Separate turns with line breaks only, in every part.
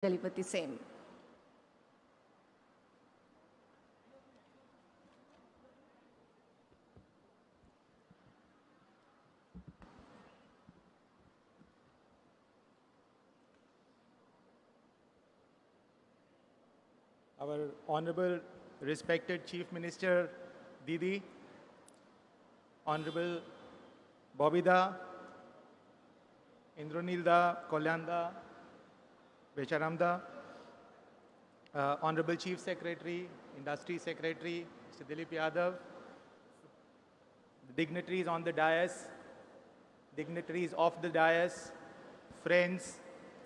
Jalipati same.
Our Honorable respected Chief Minister Didi, Honorable Bobida, Indranilda, Kolyanda, Becharamda, Honorable Chief Secretary, Industry Secretary, Mr. Dilip Yadav, dignitaries on the dais, dignitaries of the dais, friends,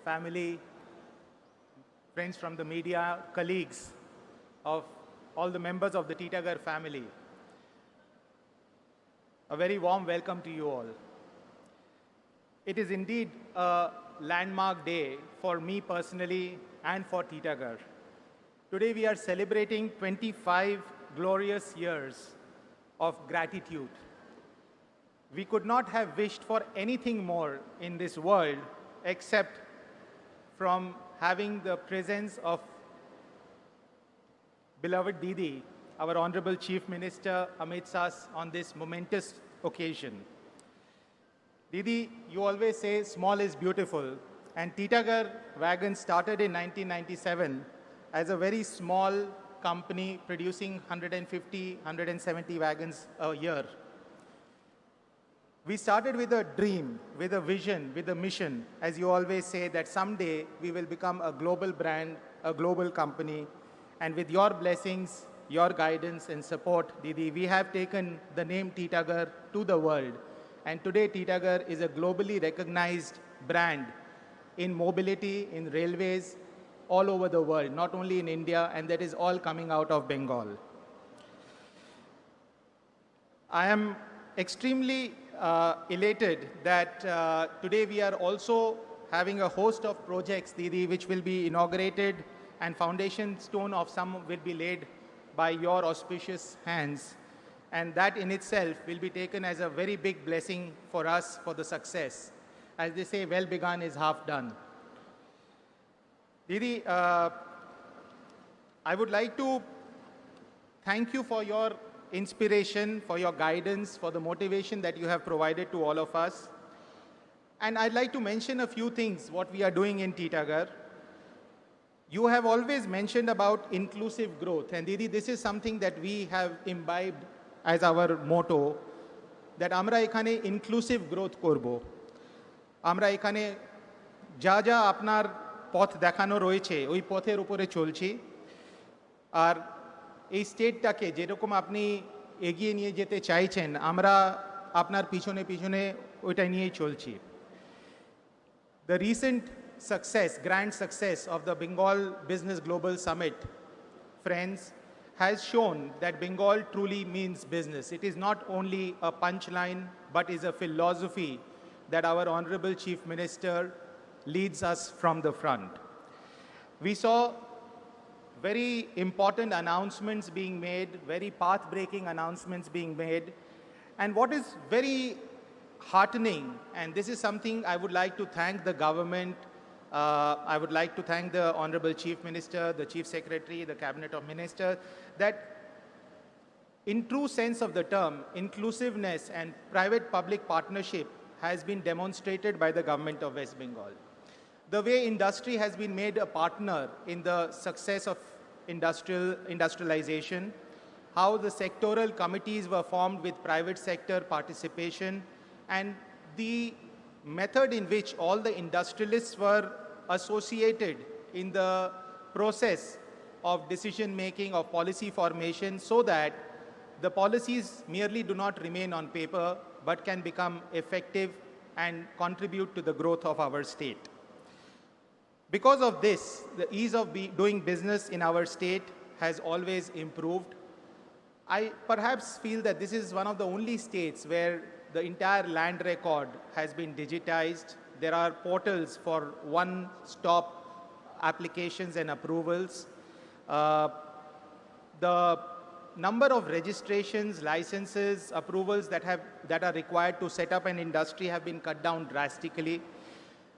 family, friends from the media, colleagues of all the members of the Titagarh family. A very warm welcome to you all. It is indeed a landmark day for me personally and for Titagarh. Today we are celebrating 25 glorious years of gratitude. We could not have wished for anything more in this world except from having the presence of beloved Didi, our Honorable Chief Minister Amit Shah, on this momentous occasion. Didi, you always say small is beautiful, and Titagarh Wagons started in 1997 as a very small company producing 150, 170 wagons a year. We started with a dream, with a vision, with a mission, as you always say, that someday we will become a global brand, a global company. And with your blessings, your guidance and support, Didi, we have taken the name Titagarh to the world. And today, Titagarh is a globally recognized brand in mobility, in railways, all over the world, not only in India, and that is all coming out of Bengal. I am extremely elated that today we are also having a host of projects, Didi, which will be inaugurated, and foundation stone of some will be laid by your auspicious hands. And that in itself will be taken as a very big blessing for us for the success. As they say, well begun is half done. Didi, I would like to thank you for your inspiration, for your guidance, for the motivation that you have provided to all of us. And I'd like to mention a few things, what we are doing in Titagarh. You have always mentioned about inclusive growth. And Didi, this is something that we have imbibed as our motto, that amra ekhane inclusive growth korbo. Amra ekhane ja ja apnar পথ দেখানো রয়েছে ওই পথের উপরে চলছি আর এই স্টেটটাকে যেরকম আপনি এগিয়ে নিয়ে যেতে চাইছেন আমরা আপনার পিছনে পিছনে ওইটা নিয়েই চলছি The recent success, grand success of the Bengal Business Global Summit, friends, has shown that Bengal truly means business. It is not only a punchline, but is a philosophy that our Honorable Chief Minister leads us from the front. We saw very important announcements being made, very path-breaking announcements being made. And what is very heartening, and this is something I would like to thank the government, I would like to thank the Honorable Chief Minister, the Chief Secretary, the Cabinet of Ministers, that in true sense of the term, inclusiveness and private-public partnership has been demonstrated by the government of West Bengal. The way industry has been made a partner in the success of industrialization, how the sectoral committees were formed with private sector participation, and the method in which all the industrialists were associated in the process of decision-making, of policy formation, so that the policies merely do not remain on paper, but can become effective and contribute to the growth of our state. Because of this, the ease of doing business in our state has always improved. I perhaps feel that this is one of the only states where the entire land record has been digitized. There are portals for one-stop applications and approvals. The number of registrations, licenses, approvals that are required to set up an industry have been cut down drastically.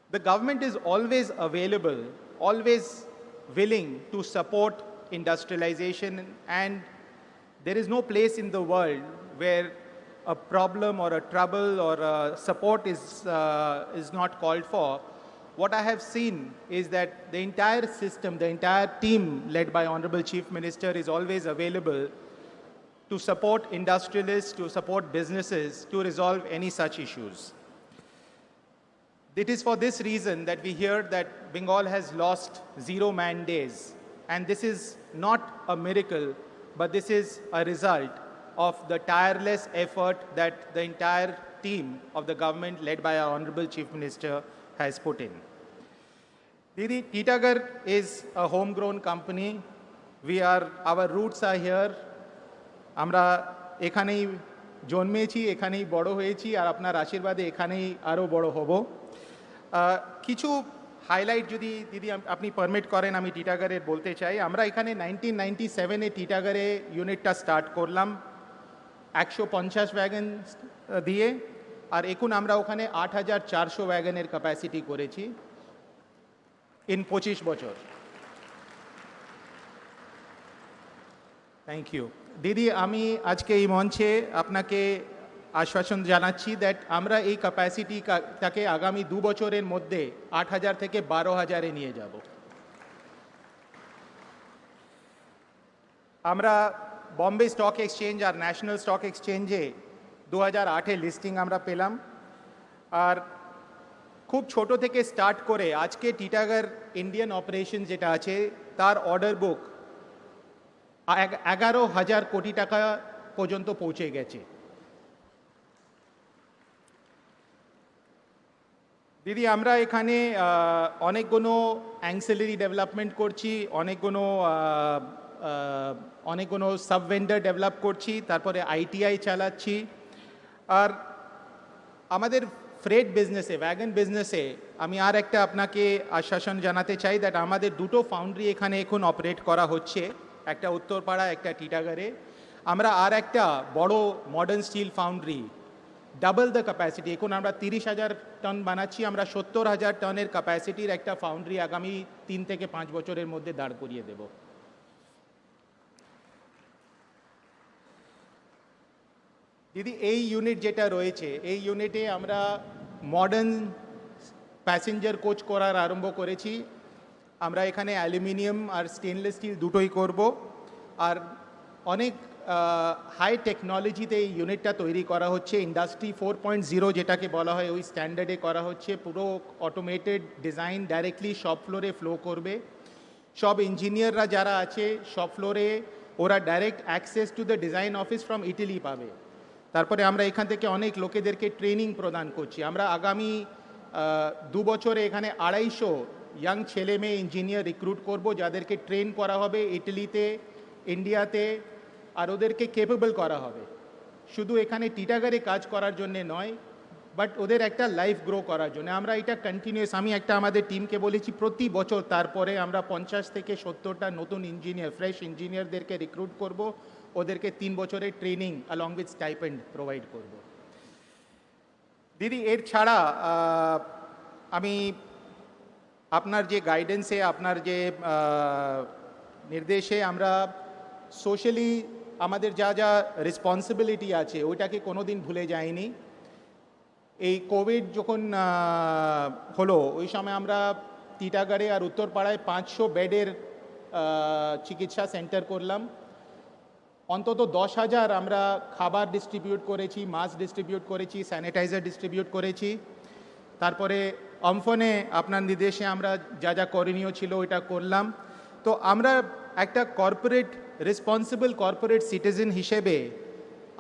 The government is always available always willing to support industrialization, and there is no place in the world where a problem or a trouble or a support is not called for. What I have seen is that the entire system, the entire team led by Honorable Chief Minister is always available to support industrialists, to support businesses, to resolve any such issues. It is for this reason that we hear that Bengal has lost 0 man days. And this is not a miracle, but this is a result of the tireless effort that the entire team of the government led by our Honorable Chief Minister has put in. Didi, Titagarh is a homegrown company. Our roots are here. আমরা এখানেই জন্মেছি, এখানেই বড় হয়েছি, আর আপনার আশীর্বাদে এখানেই আরও বড় হব। কিছু হাইলাইট যদি দিদি আপনি পারমিট করেন আমি টিটাগড়ের বলতে চাই। আমরা এখানে 1997-এ টিটাগড়ে ইউনিটটা স্টার্ট করলাম 150 ওয়াগন দিয়ে, আর এখন আমরা ওখানে 8400 ওয়াগনের ক্যাপাসিটি করেছি ইন 25 বছর। থ্যাংক ইউ দিদি। আমি আজকে এই মঞ্চে আপনাকে আশ্বাসন জানাচ্ছি দ্যাট আমরা এই ক্যাপাসিটিটাকে আগামী 2 বছরের মধ্যে 8000 থেকে 12000-এ নিয়ে যাব। আমরা বম্বে স্টক এক্সচেঞ্জ আর ন্যাশনাল স্টক এক্সচেঞ্জে 2008-এ লিস্টিং আমরা পেলাম, আর খুব ছোট থেকে স্টার্ট করে আজকে টিটাগড় ইন্ডিয়ান অপারেশন যেটা আছে তার অর্ডার বুক 11,000 কোটি টাকা পর্যন্ত পৌঁছে গেছে। দিদি আমরা এখানে অনেকগুলো অ্যাংসিলারি ডেভেলপমেন্ট করছি, অনেকগুলো সাব ভেন্ডার ডেভেলপ করছি, তারপরে আইটিআই চালাচ্ছি। আর আমাদের ফ্রেট বিজনেসে, ওয়াগন বিজনেসে আমি আর একটা আপনাকে আশ্বাসন জানাতে চাই দ্যাট আমাদের 2টো ফাউন্ড্রি এখানে এখন অপারেট করা হচ্ছে, একটা উত্তরপাড়া, একটা টিটাগড়ে। আমরা আর একটা বড় modern steel foundry double the capacity, এখন আমরা 30,000 টন বানাচ্ছি, আমরা 70,000 টনের ক্যাপাসিটির একটা ফাউন্ড্রি আগামী 3 থেকে 5 বছরের মধ্যে দাঁড় করিয়ে দেব। দিদি এই ইউনিট যেটা রয়েছে এই ইউনিটে আমরা মডার্ন প্যাসেঞ্জার কোচ করার আরম্ভ করেছি। আমরা এখানে অ্যালুমিনিয়াম আর স্টেনলেস স্টিল দুটোই করব, আর অনেক হাই টেকনোলজিতে এই ইউনিটটা তৈরি করা হচ্ছে। ইন্ডাস্ট্রি 4.0 যেটাকে বলা হয় ওই স্ট্যান্ডার্ডে করা হচ্ছে। পুরো অটোমেটেড ডিজাইন ডাইরেক্টলি শপ ফ্লোরে ফ্লো করবে। সব ইঞ্জিনিয়াররা যারা আছে শপ ফ্লোরে ওরা direct access to the design office from Italy পাবে। তারপরে আমরা এখান থেকে অনেক লোকেদেরকে ট্রেনিং প্রদান করছি। আমরা আগামী 2 বছরে এখানে 250 ইয়াং ছেলে মেয়ে ইঞ্জিনিয়ার রিক্রুট করব, যাদেরকে ট্রেন করা হবে ইটালিতে, ইন্ডিয়াতে, আর ওদেরকে কেপেবল করা হবে শুধু এখানে টিটাগড়ে কাজ করার জন্যে নয়, বাট ওদের একটা লাইফ গ্রো করার জন্য। আমরা এটা কন্টিনিউয়াস, আমি একটা আমাদের টিমকে বলেছি প্রতি বছর তারপরে আমরা 50 থেকে 70টা নতুন ইঞ্জিনিয়ার, ফ্রেশ ইঞ্জিনিয়ারদেরকে রিক্রুট করব, ওদেরকে 3 বছরের training along with stipend provide করব। দিদি এর ছাড়া আমি আপনার যে গাইডেন্সে, আপনার যে নির্দেশে আমরা সোশ্যালি আমাদের যা যা রেসপন্সিবিলিটি আছে ওইটাকে কোনো দিন ভুলে যাইনি। এই কোভিড যখন হলো ওই সময় আমরা টিটাগড়ে আর উত্তরপাড়ায় 500 বেডের চিকিৎসা সেন্টার করলাম। অন্তত 10,000 আমরা খাবার ডিস্ট্রিবিউট করেছি, মাস্ক ডিস্ট্রিবিউট করেছি, স্যানিটাইজার ডিস্ট্রিবিউট করেছি। তারপরে অম্ফনে আপনার নির্দেশে আমরা যা যা করণীয় ছিল ওইটা করলাম। তো আমরা একটা কর্পোরেট রেসপন্সিবল কর্পোরেট সিটিজেন হিসেবে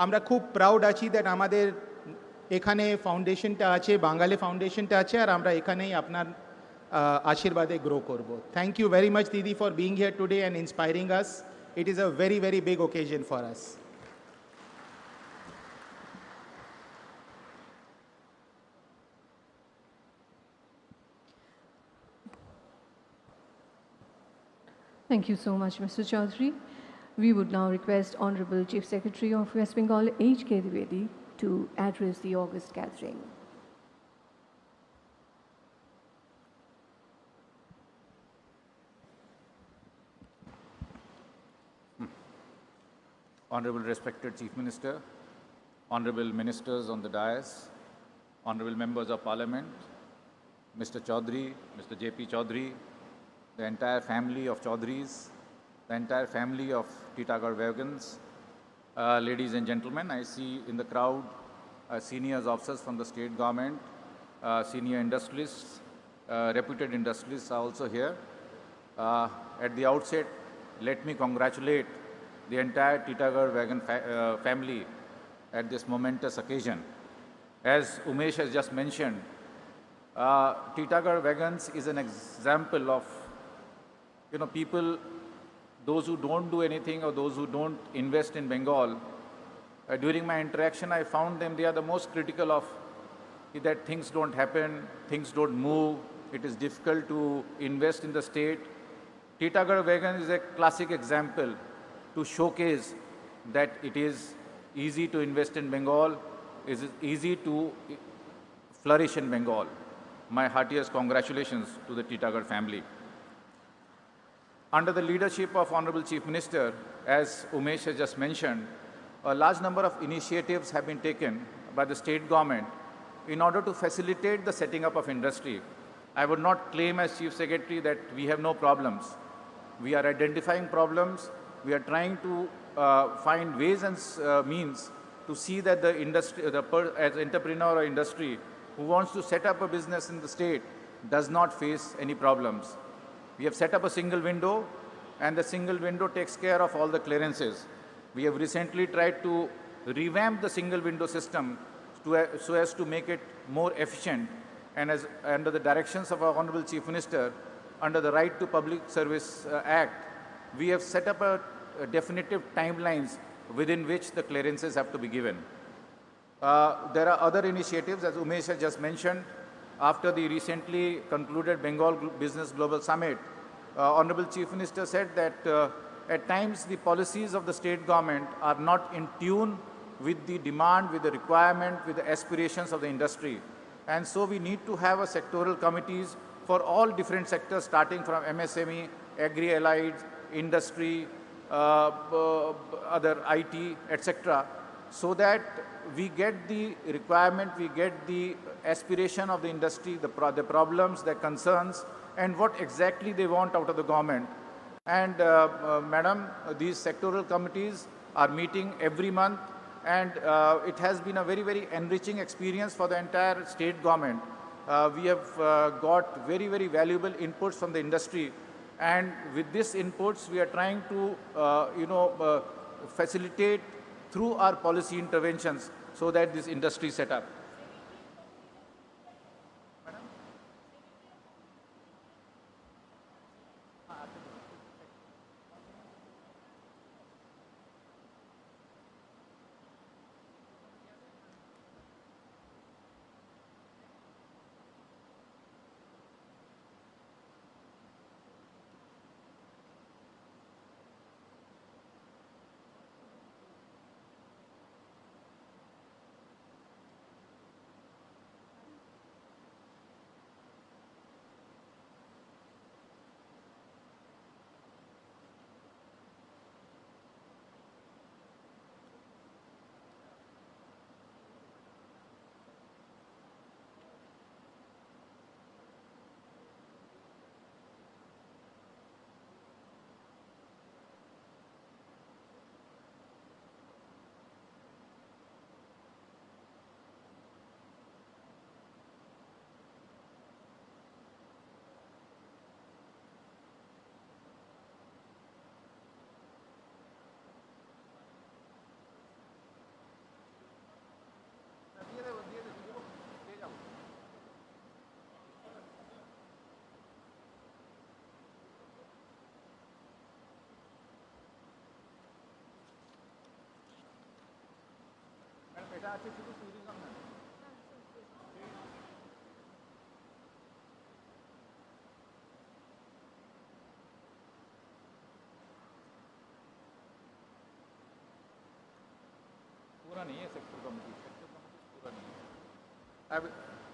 আমরা খুব প্রাউড আছি দ্যাট আমাদের এখানে ফাউন্ডেশনটা আছে, বাঙালি ফাউন্ডেশনটা আছে, আর আমরা এখানেই আপনার আশীর্বাদে গ্রো করব। থ্যাংক ইউ ভেরি মাচ দিদি for being here today and inspiring us. It is a very, very big occasion for us.
Thank you so much, Mr. Chaudhary. We would now request Honorable Chief Secretary of West Bengal, H.K. Dwivedi, to address the August gathering.
Honorable respected Chief Minister, Honorable Ministers on the dais, Honorable Members of Parliament, Mr. Chaudhary, Mr. J.P. Chaudhary, the entire family of Chaudharys, the entire family of Titagarh Wagons, ladies and gentlemen, I see in the crowd senior officers from the state government, senior industrialists, reputed industrialists are also here. At the outset, let me congratulate the entire Titagarh Wagon family at this momentous occasion. As Umesh has just mentioned, Titagarh Wagons is an example of, people, those who don't do anything or those who don't invest in Bengal. During my interaction, I found they are the most critical of that things don't happen, things don't move, it is difficult to invest in the state. Titagarh Wagons is a classic example to showcase that it is easy to invest in Bengal, it is easy to flourish in Bengal. My heartiest congratulations to the Titagarh family. Under the leadership of Honorable Chief Minister, as Umesh has just mentioned, a large number of initiatives have been taken by the state government in order to facilitate the setting up of industry. I would not claim as Chief Secretary that we have no problems. We are identifying problems. We are trying to find ways and means to see that the industry, as entrepreneur or industry who wants to set up a business in the state does not face any problems. We have set up a single window, and the single window takes care of all the clearances. We have recently tried to revamp the single window system so as to make it more efficient, and as under the directions of our Honorable Chief Minister, under the Right to Public Service Act, we have set up a definitive timelines within which the clearances have to be given. There are other initiatives, as Umesh has just mentioned. After the recently concluded Bengal Business Global Summit, Honorable Chief Minister said that at times the policies of the state government are not in tune with the demand, with the requirement, with the aspirations of the industry. And so we need to have a sectoral committees for all different sectors, starting from MSME, agri-allied, industry, other IT, etc., so that we get the requirement, we get the aspiration of the industry, the problems, the concerns, and what exactly they want out of the government. And Madam, these sectoral committees are meeting every month, and it has been a very, very enriching experience for the entire state government. We have got very, very valuable inputs from the industry, and with these inputs, we are trying to, facilitate through our policy interventions so that this industry set up.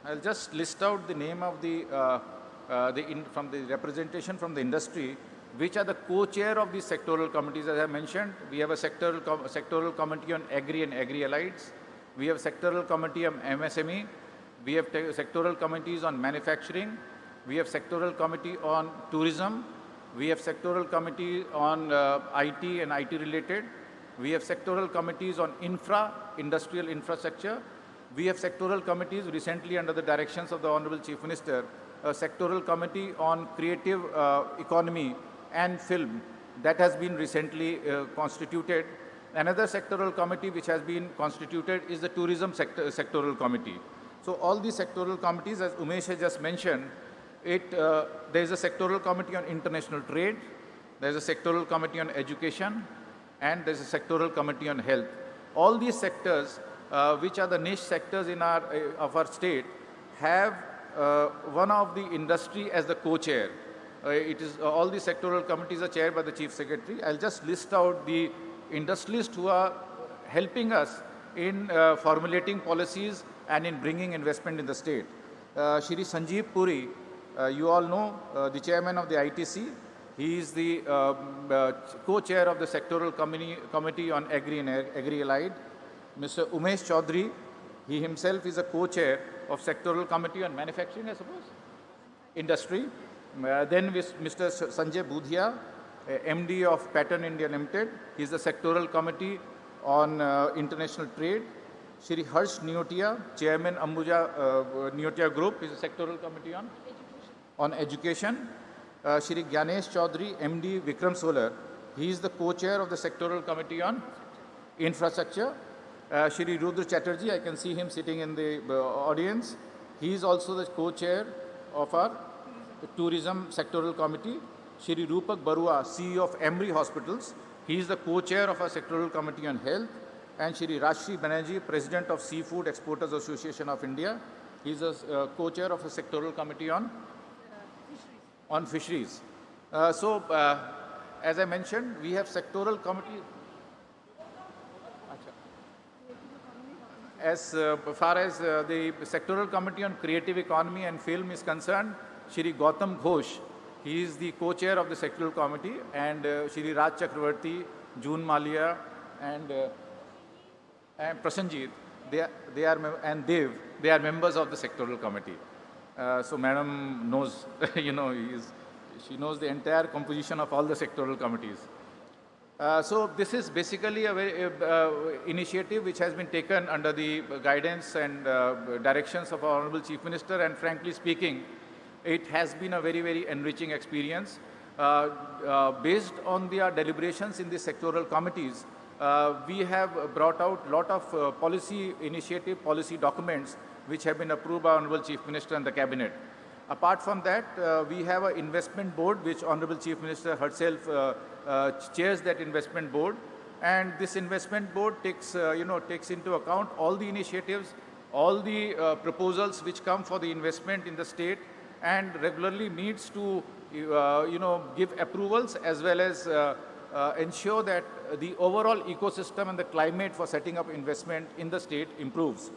I'll just list out the name of from the representation from the industry. which are the co-chair of these sectoral committees. As I mentioned, we have a sectoral committee on agri and agri-allieds. We have sectoral committee on MSME. We have sectoral committees on manufacturing. We have sectoral committee on tourism. We have sectoral committee on IT and IT related. We have sectoral committees on industrial infrastructure. We have sectoral committees recently under the directions of the Honorable Chief Minister, a sectoral committee on creative economy and film that has been recently constituted. Another sectoral committee which has been constituted is the tourism sectoral committee. So all these sectoral committees, as Umesh has just mentioned, there is a sectoral committee on international trade, there is a sectoral committee on education, and there is a sectoral committee on health. All these sectors, which are the niche sectors in of our state, have one of the industry as the co-chair. All the sectoral committees are chaired by the Chief Secretary. I'll just list out the industrialists who are helping us in formulating policies and in bringing investment in the state. Shri Sanjeev Puri, you all know, the chairman of the ITC. He is the co-chair of the sectoral committee on agri and agri-allied. Mr. Umesh Chaudhary, he himself is a co-chair of sectoral committee on manufacturing, I suppose, industry. Then with Mr. Sanjay Budhia, MD of Pattern India Limited. He is the sectoral committee on international trade. Shri Harsh Neotia, chairman Ambuja Neotia Group, is a sectoral committee on education. Shri Gyanesh Chaudhary, MD Vikram Solar, he is the co-chair of the sectoral committee on infrastructure. Shri Rudra Chatterjee, I can see him sitting in the audience. He is also the co-chair of our tourism sectoral committee. Shri Rupak Barua, CEO of Emory Hospitals, he is the co-chair of our sectoral committee on health. And Shri Mamata Bannerjee, president of Seafood Exporters Association of India, he is a co-chair of a sectoral committee on fisheries. As I mentioned, we have sectoral committees. As far as the sectoral committee on creative economy and film is concerned, Shri Gautam Ghosh, he is the co-chair of the sectoral committee, and Shri Raj Chakravarti, June Malia, and Prasanjit, they are members of the sectoral committee. So Madam knows, she knows the entire composition of all the sectoral committees. So this is basically a very, initiative which has been taken under the guidance and directions of our Honorable Chief Minister, and frankly speaking, it has been a very, very enriching experience. Based on our deliberations in the sectoral committees, we have brought out a lot of policy documents which have been approved by Honorable Chief Minister and the Cabinet. Apart from that, we have an investment board which Honorable Chief Minister herself chairs that investment board, and this investment board takes into account all the initiatives, all the proposals which come for the investment in the state, and regularly meets to give approvals as well as ensure that the overall ecosystem and the climate for setting up investment in the state improves.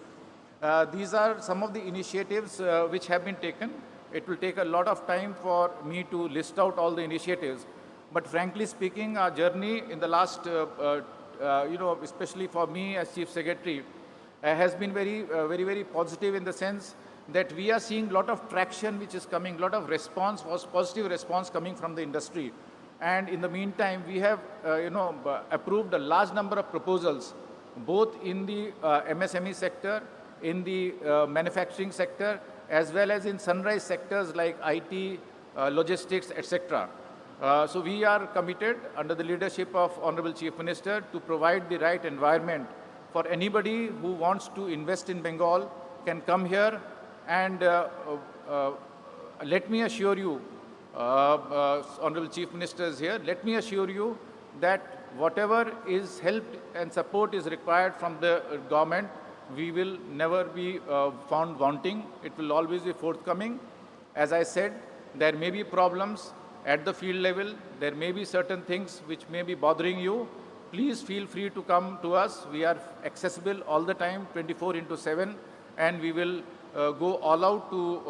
These are some of the initiatives which have been taken. It will take a lot of time for me to list out all the initiatives, but frankly speaking, our journey in the last, especially for me as Chief Secretary, has been very, very positive in the sense that we are seeing a lot of traction which is coming, a lot of response, positive response coming from the industry. And in the meantime, we have, approved a large number of proposals, both in the MSME sector, in the manufacturing sector, as well as in sunrise sectors like IT, logistics, etc. So we are committed under the leadership of Honorable Chief Minister to provide the right environment for anybody who wants to invest in Bengal can come here, and let me assure you, Honorable Chief Minister is here, let me assure you that whatever is help and support is required from the government, we will never be found wanting. It will always be forthcoming. As I said, there may be problems at the field level. There may be certain things which may be bothering you. Please feel free to come to us. We are accessible all the time, 24/7, and we will go all out to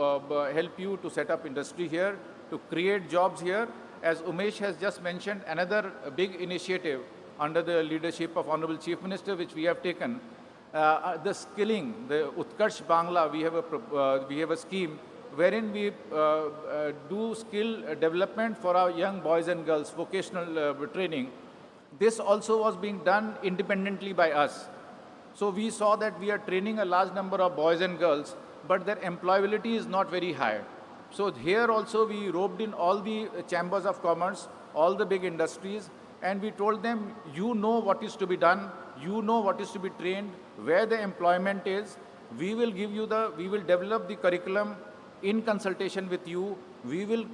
help you to set up industry here, to create jobs here, as Umesh has just mentioned, another big initiative under the leadership of Honorable Chief Minister, which we have taken, the skilling, the Utkarsh Bangla, we have a scheme wherein we do skill development for our young boys and girls, vocational training. This also was being done independently by us. So we saw that we are training a large number of boys and girls, but their employability is not very high. So here also we roped in all the chambers of commerce, all the big industries, and we told them, you know what is to be done, you know what is to be trained, where the employment is. We will develop the curriculum in consultation with you. We will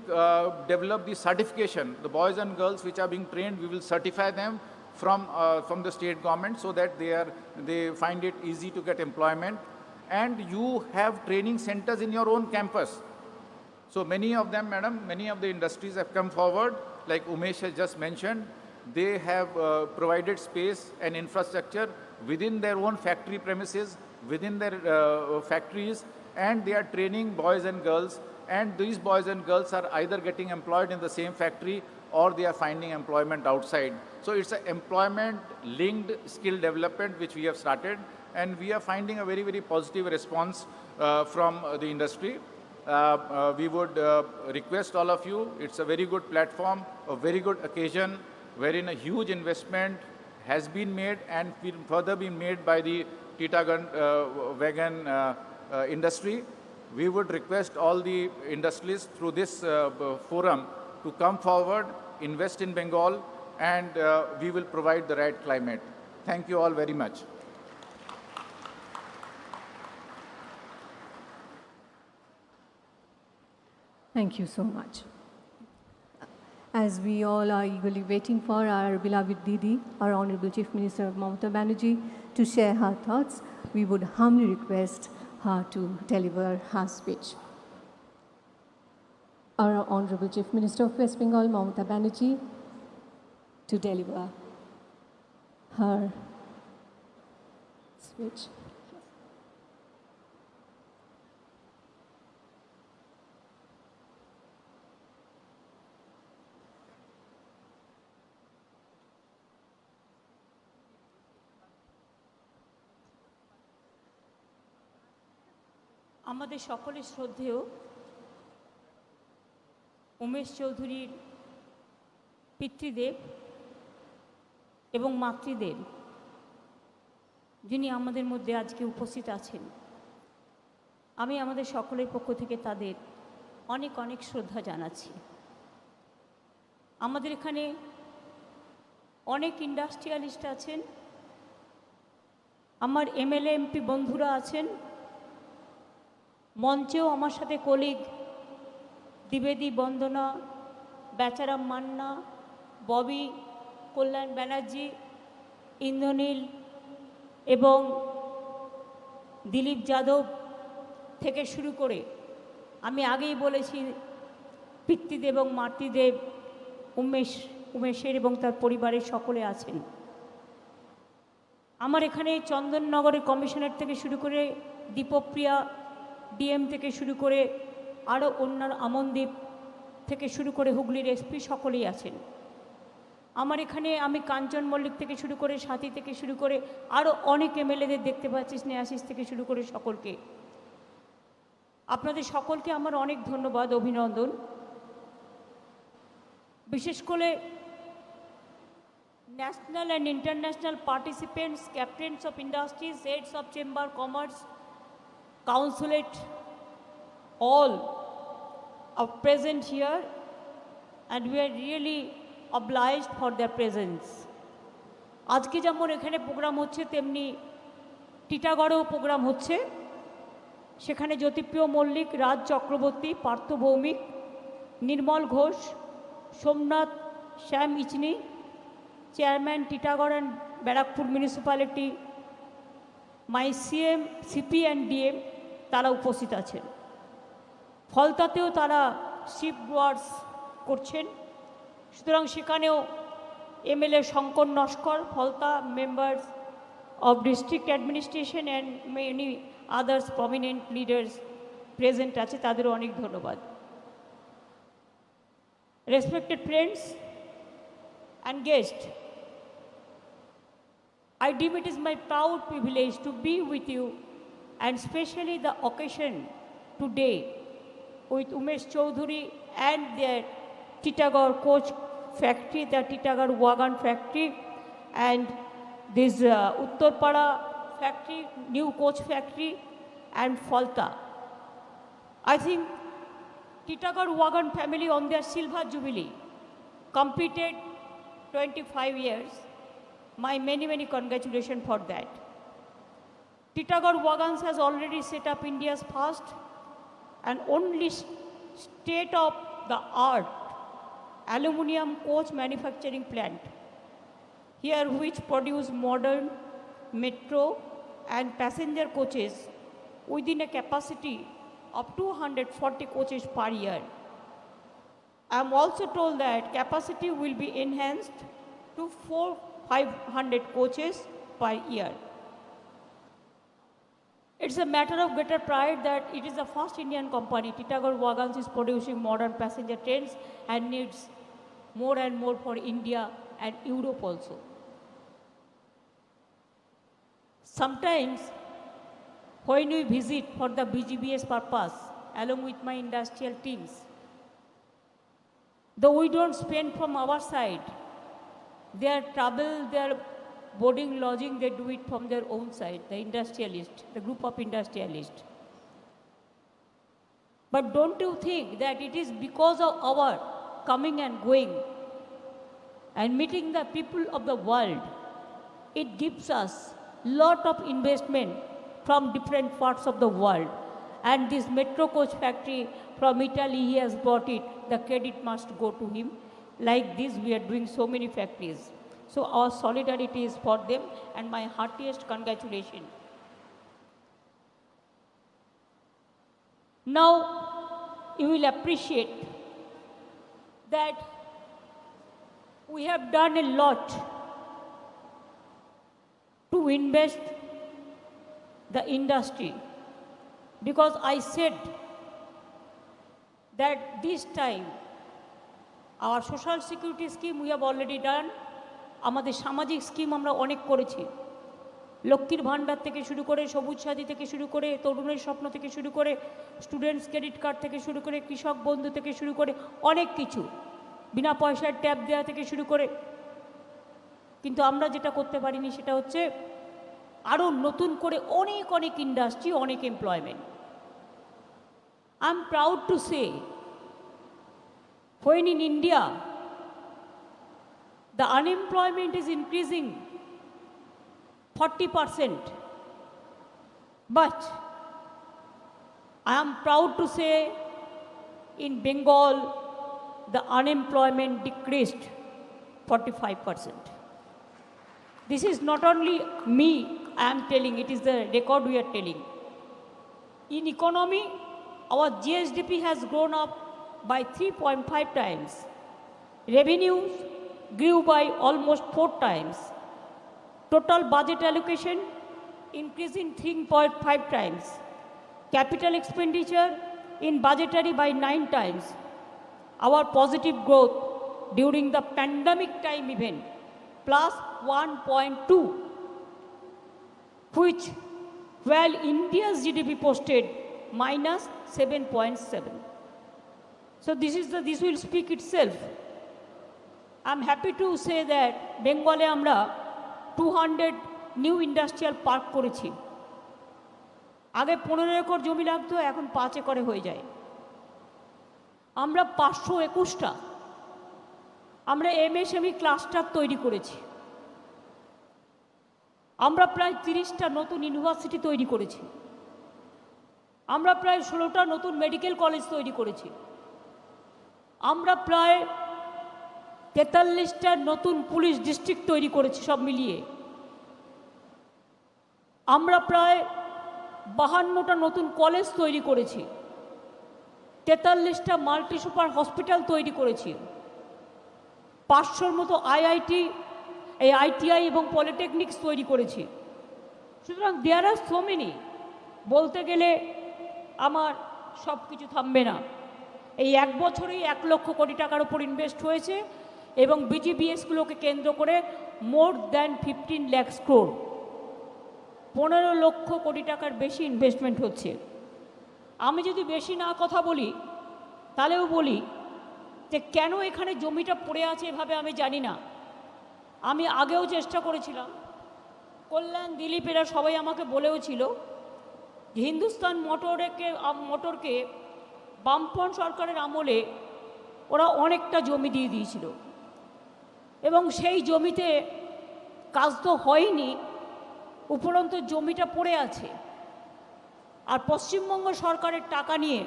develop the certification. The boys and girls which are being trained, we will certify them from the state government so that they find it easy to get employment. And you have training centers in your own campus. So many of them, madam, many of the industries have come forward, like Umesh has just mentioned. They have provided space and infrastructure within their own factory premises, within their factories, and they are training boys and girls. And these boys and girls are either getting employed in the same factory or they are finding employment outside. So it's an employment-linked skill development which we have started, and we are finding a very, very positive response from the industry. We would request all of you, it's a very good platform, a very good occasion, wherein a huge investment has been made and will further be made by the Titagarh Wagon industry. We would request all the industries through this forum to come forward, invest in Bengal, and we will provide the right climate. Thank you all very much.
Thank you so much. As we all are eagerly waiting for our beloved Didi, our Honorable Chief Minister Mamata Bannerjee, to share her thoughts, we would humbly request her to deliver her speech. Our Honorable Chief Minister of West Bengal, Mamata Bannerjee, to deliver her speech.
আমাদের সকলের শ্রদ্ধেয় উমেশ চৌধুরীর পিতৃদেব এবং মাতৃদেব যিনি আমাদের মধ্যে আজকে উপস্থিত আছেন, আমি আমাদের সকলের পক্ষ থেকে তাদের অনেক অনেক শ্রদ্ধা জানাচ্ছি। আমাদের এখানে অনেক ইন্ডাস্ট্রিয়ালিস্ট আছেন, আমার এমএলএ এমপি বন্ধুরা আছেন, মঞ্চেও আমার সাথে কলিগ দ্বিবেদী বন্দনা, বেচারাম মান্না, ববি, কল্যাণ ব্যানার্জি, ইন্দ্রনীল এবং দিলীপ যাদব থেকে শুরু করে, আমি আগেই বলেছি পিতৃদেব এবং মাতৃদেব উমেশের এবং তার পরিবারের সকলে আছেন। আমার এখানে চন্দননগরের কমিশনার থেকে শুরু করে দীপপ্রিয়া ডিএম থেকে শুরু করে আরও অন্যান্য আমনদ্বীপ থেকে শুরু করে হুগলির এসপি সকলেই আছেন। আমার এখানে আমি কাঞ্চন মল্লিক থেকে শুরু করে সাথী থেকে শুরু করে আরও অনেক এমএলএদের দেখতে পাচ্ছি, স্নেহাশিস থেকে শুরু করে সকলকে, আপনাদের সকলকে আমার অনেক ধন্যবাদ, অভিনন্দন। বিশেষ করে national and international participants, captains of industries, heads of chamber commerce, Consulate, all are present here, and we are really obliged for their presence. আজকে যেমন এখানে প্রোগ্রাম হচ্ছে তেমনি টিটাগড়েও প্রোগ্রাম হচ্ছে। সেখানে জ্যোতিপ্রিয় মল্লিক, রাজ চক্রবর্তী, পার্থ ভৌমিক, নির্মল ঘোষ, সোমনাথ শ্যাম ইচনি, chairman Titagarh and Barrackpore municipality, my CM, CP and DM, তারা উপস্থিত আছেন। ফলতাতেও তারা শিপ ওয়ার্স করছেন, সুতরাং সেখানেও MLA Shankar Naskar, Falta members of district administration and many others prominent leaders present আছে, তাদেরও অনেক ধন্যবাদ। respected friends and guests, I deem it is my proud privilege to be with you, and especially the occasion today with Umesh Chaudhary and their Titagarh coach factory, the Titagarh Wagon factory, and this Uttarpara factory, new coach factory, and Falta. I think Titagarh Wagon family on their silver jubilee completed 25 years. My many congratulations for that. Titagarh Wagons has already set up India's first and only state-of-the-art aluminium coach manufacturing plant, here which produce modern metro and passenger coaches within a capacity of 240 coaches per year. I am also told that capacity will be enhanced to 500 coaches per year. It's a matter of greater pride that it is the first Indian company, Titagarh Wagons, is producing modern passenger trains and needs more and more for India and Europe also. Sometimes when we visit for the BGBS purpose, along with my industrial teams, though we don't spend from our side, their travel, their boarding, lodging, they do it from their own side, the industrialists, the group of industrialists. But don't you think that it is because of our coming and going and meeting the people of the world, it gives us lot of investment from different parts of the world. And this metro coach factory from Italy, he has brought it, the credit must go to him. Like this, we are doing so many factories. So our solidarity is for them, and my heartiest congratulations. Now, you will appreciate that we have done a lot to invest the industry, because I said that this time our social security scheme we have already done, আমাদের সামাজিক scheme আমরা অনেক করেছি, লক্ষ্মীর ভাণ্ডার থেকে শুরু করে, সবুজ সাথী থেকে শুরু করে, তরুণের স্বপ্ন থেকে শুরু করে, স্টুডেন্টস ক্রেডিট কার্ড থেকে শুরু করে, কৃষক বন্ধু থেকে শুরু করে, অনেক কিছু, বিনা পয়সায় ট্যাব দেওয়া থেকে শুরু করে। কিন্তু আমরা যেটা করতে পারিনি সেটা হচ্ছে আরও নতুন করে অনেক ইন্ডাস্ট্রি, অনেক employment. I am proud to say, when in India the unemployment is increasing 40%, but I am proud to say in Bengal the unemployment decreased 45%. This is not only me I am telling, it is the record we are telling. In economy, our GSDP has grown up by 3.5 times. Revenues grew by almost 4 times. Total budget allocation increasing 3.5 times. Capital expenditure in budgetary by 9 times. Our positive growth during the pandemic time even plus 1.2, which while India's GDP posted minus 7.7. So this will speak itself. I'm happy to say that Bengal আমরা 200 new industrial park করেছি। আগে 15 acre জমি লাগতো, এখন 5 একরে হয়ে যায়। আমরা 521টা আমরা এমএসএমই ক্লাস্টার তৈরি করেছি। আমরা প্রায় 30টা নতুন ইউনিভার্সিটি তৈরি করেছি। আমরা প্রায় 16টা নতুন মেডিকেল কলেজ তৈরি করেছি। আমরা প্রায় 43টা নতুন পুলিশ ডিস্ট্রিক্ট তৈরি করেছি সব মিলিয়ে। আমরা প্রায় 52টা নতুন কলেজ তৈরি করেছি, 43টা মাল্টি সুপার হসপিটাল তৈরি করেছি, 500-র মতো আইটিআই এবং পলিটেকনিক্স তৈরি করেছি। সুতরাং দেয়ার আর সো মেনি, বলতে গেলে আমার সব কিছু থামবে না। এই 1 বছরেই 1 লক্ষ কোটি টাকার উপর ইনভেস্ট হয়েছে এবং বিজিবিএসগুলোকে কেন্দ্র করে মোর দ্যান 15 লাখ ক্রোড় 15 লক্ষ কোটি টাকার বেশি ইনভেস্টমেন্ট হচ্ছে। আমি যদি বেশি না কথা বলি তাহলেও বলি যে কেন এখানে জমিটা পড়ে আছে এভাবে আমি জানি না। আমি আগেও চেষ্টা করেছিলাম, কল্যাণ দিলীপ এরা সবাই আমাকে বলেও ছিল যে হিন্দুস্তান মোটরকে বামপন্থ সরকারের আমলে ওরা অনেকটা জমি দিয়ে দিয়েছিল এবং সেই জমিতে কাজ তো হয়নি, উপরন্তু জমিটা পড়ে আছে। আর পশ্চিমবঙ্গ সরকারের টাকা নিয়ে,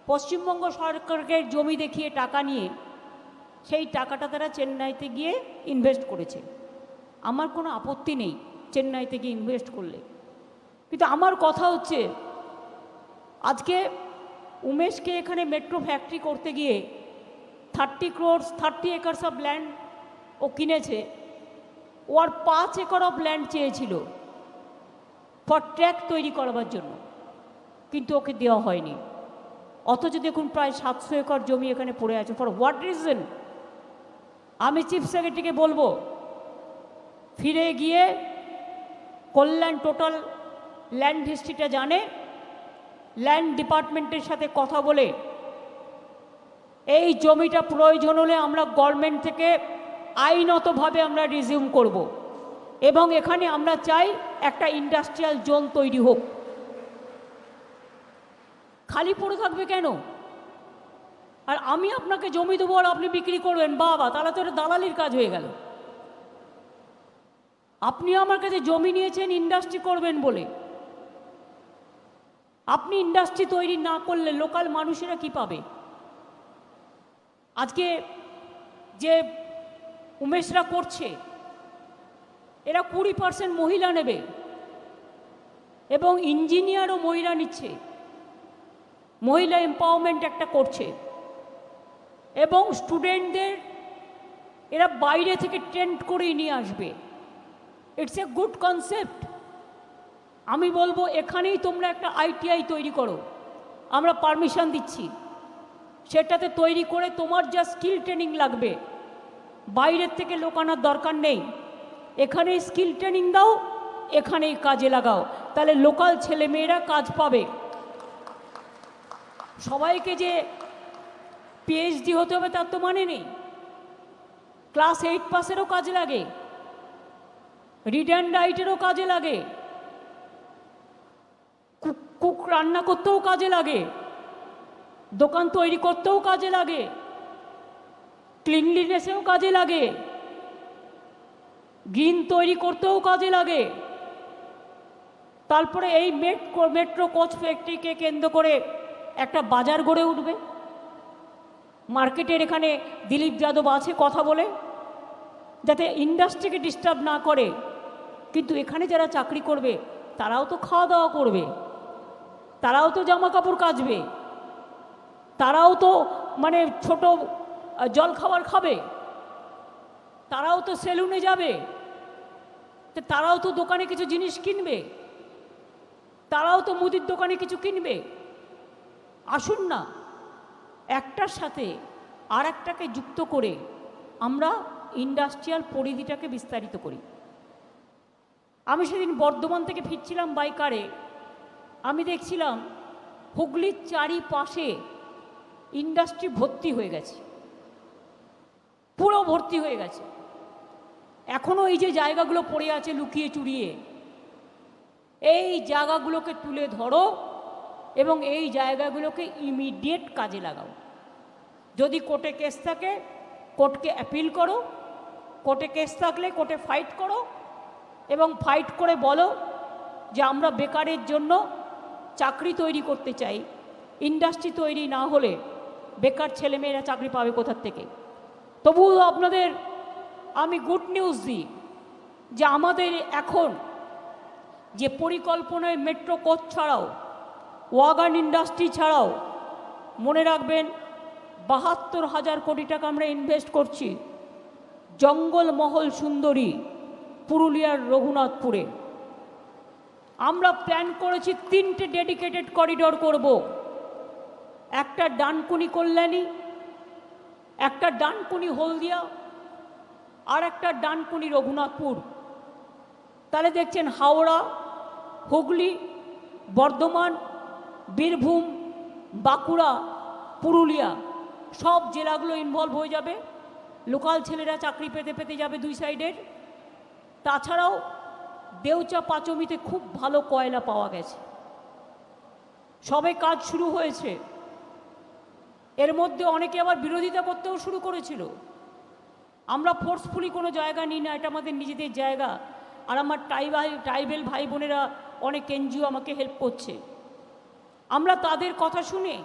পশ্চিমবঙ্গ সরকারকে জমি দেখিয়ে টাকা নিয়ে সেই টাকাটা তারা চেন্নাইতে গিয়ে ইনভেস্ট করেছে। আমার কোনো আপত্তি নেই চেন্নাইতে গিয়ে ইনভেস্ট করলে, কিন্তু আমার কথা হচ্ছে আজকে উমেশকে এখানে মেট্রো ফ্যাক্টরি করতে গিয়ে 30 একর্স অফ ল্যান্ড ও কিনেছে। ও আর 5 একর অফ ল্যান্ড চেয়েছিল ফর ট্র্যাক তৈরি করবার জন্য, কিন্তু ওকে দেওয়া হয়নি। অথচ দেখুন প্রায় 700 একর জমি এখানে পড়ে আছে। For what reason? আমি চিফ সেক্রেটারিকে বলবো ফিরে গিয়ে কল্যাণ টোটাল ল্যান্ড হিস্ট্রিটা জানে, ল্যান্ড ডিপার্টমেন্টের সাথে কথা বলে এই জমিটা প্রয়োজন হলে আমরা গভর্নমেন্ট থেকে আইনতভাবে আমরা রিজিউম করব এবং এখানে আমরা চাই একটা ইন্ডাস্ট্রিয়াল জোন তৈরি হোক। খালি পড়ে থাকবে কেন? আর আমি আপনাকে জমি দেবো আর আপনি বিক্রি করবেন, বাবা, তাহলে তো এটা দালালির কাজ হয়ে গেল। আপনি আমার কাছে জমি নিয়েছেন ইন্ডাস্ট্রি করবেন বলে, আপনি ইন্ডাস্ট্রি তৈরি না করলে লোকাল মানুষেরা কি পাবে? আজকে যে উমেশরা করছে এরা 20% মহিলা নেবে এবং ইঞ্জিনিয়ারও মহিলা নিচ্ছে, মহিলা এম্পাওয়ারমেন্ট একটা করছে এবং স্টুডেন্টদের এরা বাইরে থেকে ট্রেন্ড করে নিয়ে আসবে। It's a good concept. আমি বলবো এখানেই তোমরা একটা আইটিআই তৈরি করো, আমরা পারমিশন দিচ্ছি। সেটাতে তৈরি করে তোমার যা স্কিল ট্রেনিং লাগবে বাইরের থেকে লোক আনার দরকার নেই, এখানেই স্কিল ট্রেনিং দাও, এখানেই কাজে লাগাও, তাহলে লোকাল ছেলেমেয়েরা কাজ পাবে। সবাইকে যে পিএইচডি হতে হবে তার তো মানে নেই। ক্লাস 8 পাসেরও কাজে লাগে, রিড অ্যান্ড রাইটেরও কাজে লাগে, কুক রান্না করতেও কাজে লাগে, দোকান তৈরি করতেও কাজে লাগে, ক্লিনলিনেসেও কাজে লাগে, গ্রিন তৈরি করতেও কাজে লাগে। তারপরে এই মেট্রো কোচ ফ্যাক্টরিকে কেন্দ্র করে একটা বাজার গড়ে উঠবে। মার্কেটের এখানে দিলীপ যাদব আছে কথা বলে, যাতে ইন্ডাস্ট্রিকে ডিস্টার্ব না করে, কিন্তু এখানে যারা চাকরি করবে তারাও তো খাওয়া দাওয়া করবে, তারাও তো জামা কাপড় কাচবে, তারাও তো মানে ছোট জল খাবার খাবে, তারাও তো সেলুনে যাবে, তারাও তো দোকানে কিছু জিনিস কিনবে, তারাও তো মুদির দোকানে কিছু কিনবে। আসুন না একটার সাথে আর একটাকে যুক্ত করে আমরা ইন্ডাস্ট্রিয়াল পরিধিটাকে বিস্তারিত করি। আমি সেদিন বর্ধমান থেকে ফিরছিলাম বাইকারে, আমি দেখছিলাম হুগলির চারিপাশে ইন্ডাস্ট্রি ভর্তি হয়ে গেছে, পুরো ভর্তি হয়ে গেছে। এখনও এই যে জায়গাগুলো পড়ে আছে লুকিয়ে চুরিয়ে, এই জায়গাগুলোকে তুলে ধরো এবং এই জায়গাগুলোকে ইমিডিয়েট কাজে লাগাও। যদি কোর্টে কেস থাকে কোর্টকে অ্যাপিল করো, কোর্টে কেস থাকলে কোর্টে ফাইট করো এবং ফাইট করে বলো যে আমরা বেকারের জন্য চাকরি তৈরি করতে চাই। ইন্ডাস্ট্রি তৈরি না হলে বেকার ছেলেমেয়েরা চাকরি পাবে কোথার থেকে? তবুও আপনাদের আমি গুড নিউজ দিই যে আমাদের এখন যে পরিকল্পনায় মেট্রো কোচ ছাড়াও ওয়াগন ইন্ডাস্ট্রি ছাড়াও মনে রাখবেন 72,000 কোটি টাকা আমরা ইনভেস্ট করছি জঙ্গলমহল সুন্দরী পুরুলিয়ার রঘুনাথপুরে। আমরা প্ল্যান করেছি 3টে ডেডিকেটেড করিডোর করব। একটা ডানকুনি কল্যাণী, একটা ডানকুনি হলদিয়া, আর একটা ডানকুনি রঘুনাথপুর। তাহলে দেখছেন হাওড়া, হুগলি, বর্ধমান, বীরভূম, বাঁকুড়া, পুরুলিয়া সব জেলাগুলো ইনভলভ হয়ে যাবে। লোকাল ছেলেরা চাকরি পেতে পেতে যাবে দুই সাইডের। তাছাড়াও দেউচা পাঁচমিতে খুব ভালো কয়লা পাওয়া গেছে, সবে কাজ শুরু হয়েছে। এর মধ্যে অনেকে আবার বিরোধিতা করতেও শুরু করেছিল। আমরা ফোর্সফুলি কোনো জায়গা নিই না, এটা আমাদের নিজেদের জায়গা। আর আমার ট্রাইবেল ভাই বোনেরা অনেক এনজিও আমাকে হেল্প করছে। আমরা তাদের কথা শুনে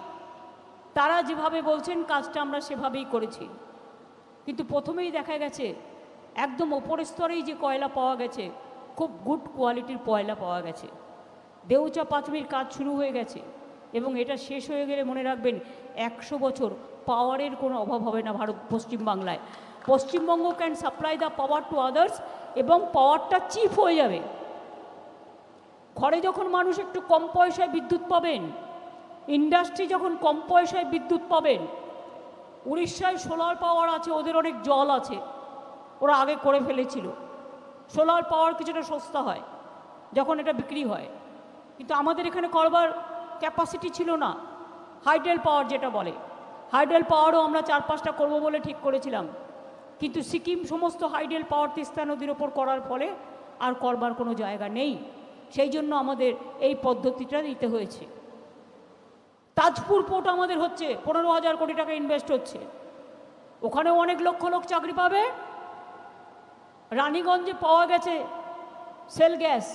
তারা যেভাবে বলছেন কাজটা আমরা সেভাবেই করেছি। কিন্তু প্রথমেই দেখা গেছে একদম ওপরের স্তরেই যে কয়লা পাওয়া গেছে, খুব গুড কোয়ালিটির কয়লা পাওয়া গেছে। দেউচা পাঁচমির কাজ শুরু হয়ে গেছে এবং এটা শেষ হয়ে গেলে মনে রাখবেন 100 বছর পাওয়ারের কোনো অভাব হবে না পশ্চিমবাংলায়। Paschimbanga can supply the power to others এবং পাওয়ারটা চিপ হয়ে যাবে। ঘরে যখন মানুষ একটু কম পয়সায় বিদ্যুৎ পাবেন, ইন্ডাস্ট্রি যখন কম পয়সায় বিদ্যুৎ পাবেন, উড়িষ্যায় সোলার পাওয়ার আছে, ওদের অনেক জল আছে, ওরা আগে করে ফেলেছিল। সোলার পাওয়ার কিছুটা সস্তা হয় যখন এটা বিক্রি হয়, কিন্তু আমাদের এখানে করবার ক্যাপাসিটি ছিল না। হাইডেল পাওয়ার যেটা বলে, হাইডেল পাওয়ারও আমরা 4-5টা করবো বলে ঠিক করেছিলাম, কিন্তু সিকিম সমস্ত হাইডেল পাওয়ার তিস্তা নদীর ওপর করার ফলে আর করবার কোনো জায়গা নেই। সেই জন্য আমাদের এই পদ্ধতিটা দিতে হয়েছে। তাজপুর পোর্ট আমাদের হচ্ছে, 15,000 কোটি টাকা ইনভেস্ট হচ্ছে, ওখানেও অনেক লক্ষ লোক চাকরি পাবে। রানীগঞ্জে পাওয়া গেছে সেল গ্যাস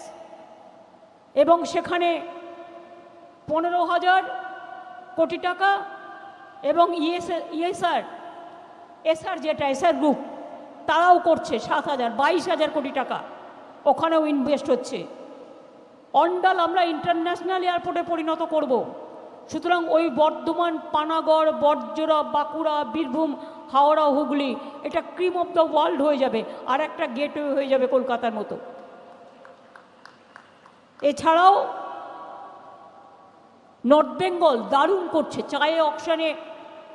এবং সেখানে 15,000 কোটি টাকা এবং এসআর যেটা এসআর গ্রুপ তারাও করছে 22,000 কোটি টাকা, ওখানেও ইনভেস্ট হচ্ছে। অন্ডাল আমরা ইন্টারন্যাশনাল এয়ারপোর্টে পরিণত করব। সুতরাং ওই বর্ধমান, পানাগড়, বড়জোড়া, বাঁকুড়া, বীরভূম, হাওড়া, হুগলি এটা ক্রিম অফ দ্য ওয়ার্ল্ড হয়ে যাবে, আর একটা গেটওয়ে হয়ে যাবে কলকাতার মতো। এছাড়াও নর্থ বেঙ্গল দারুণ করছে, চায়ে অকশানে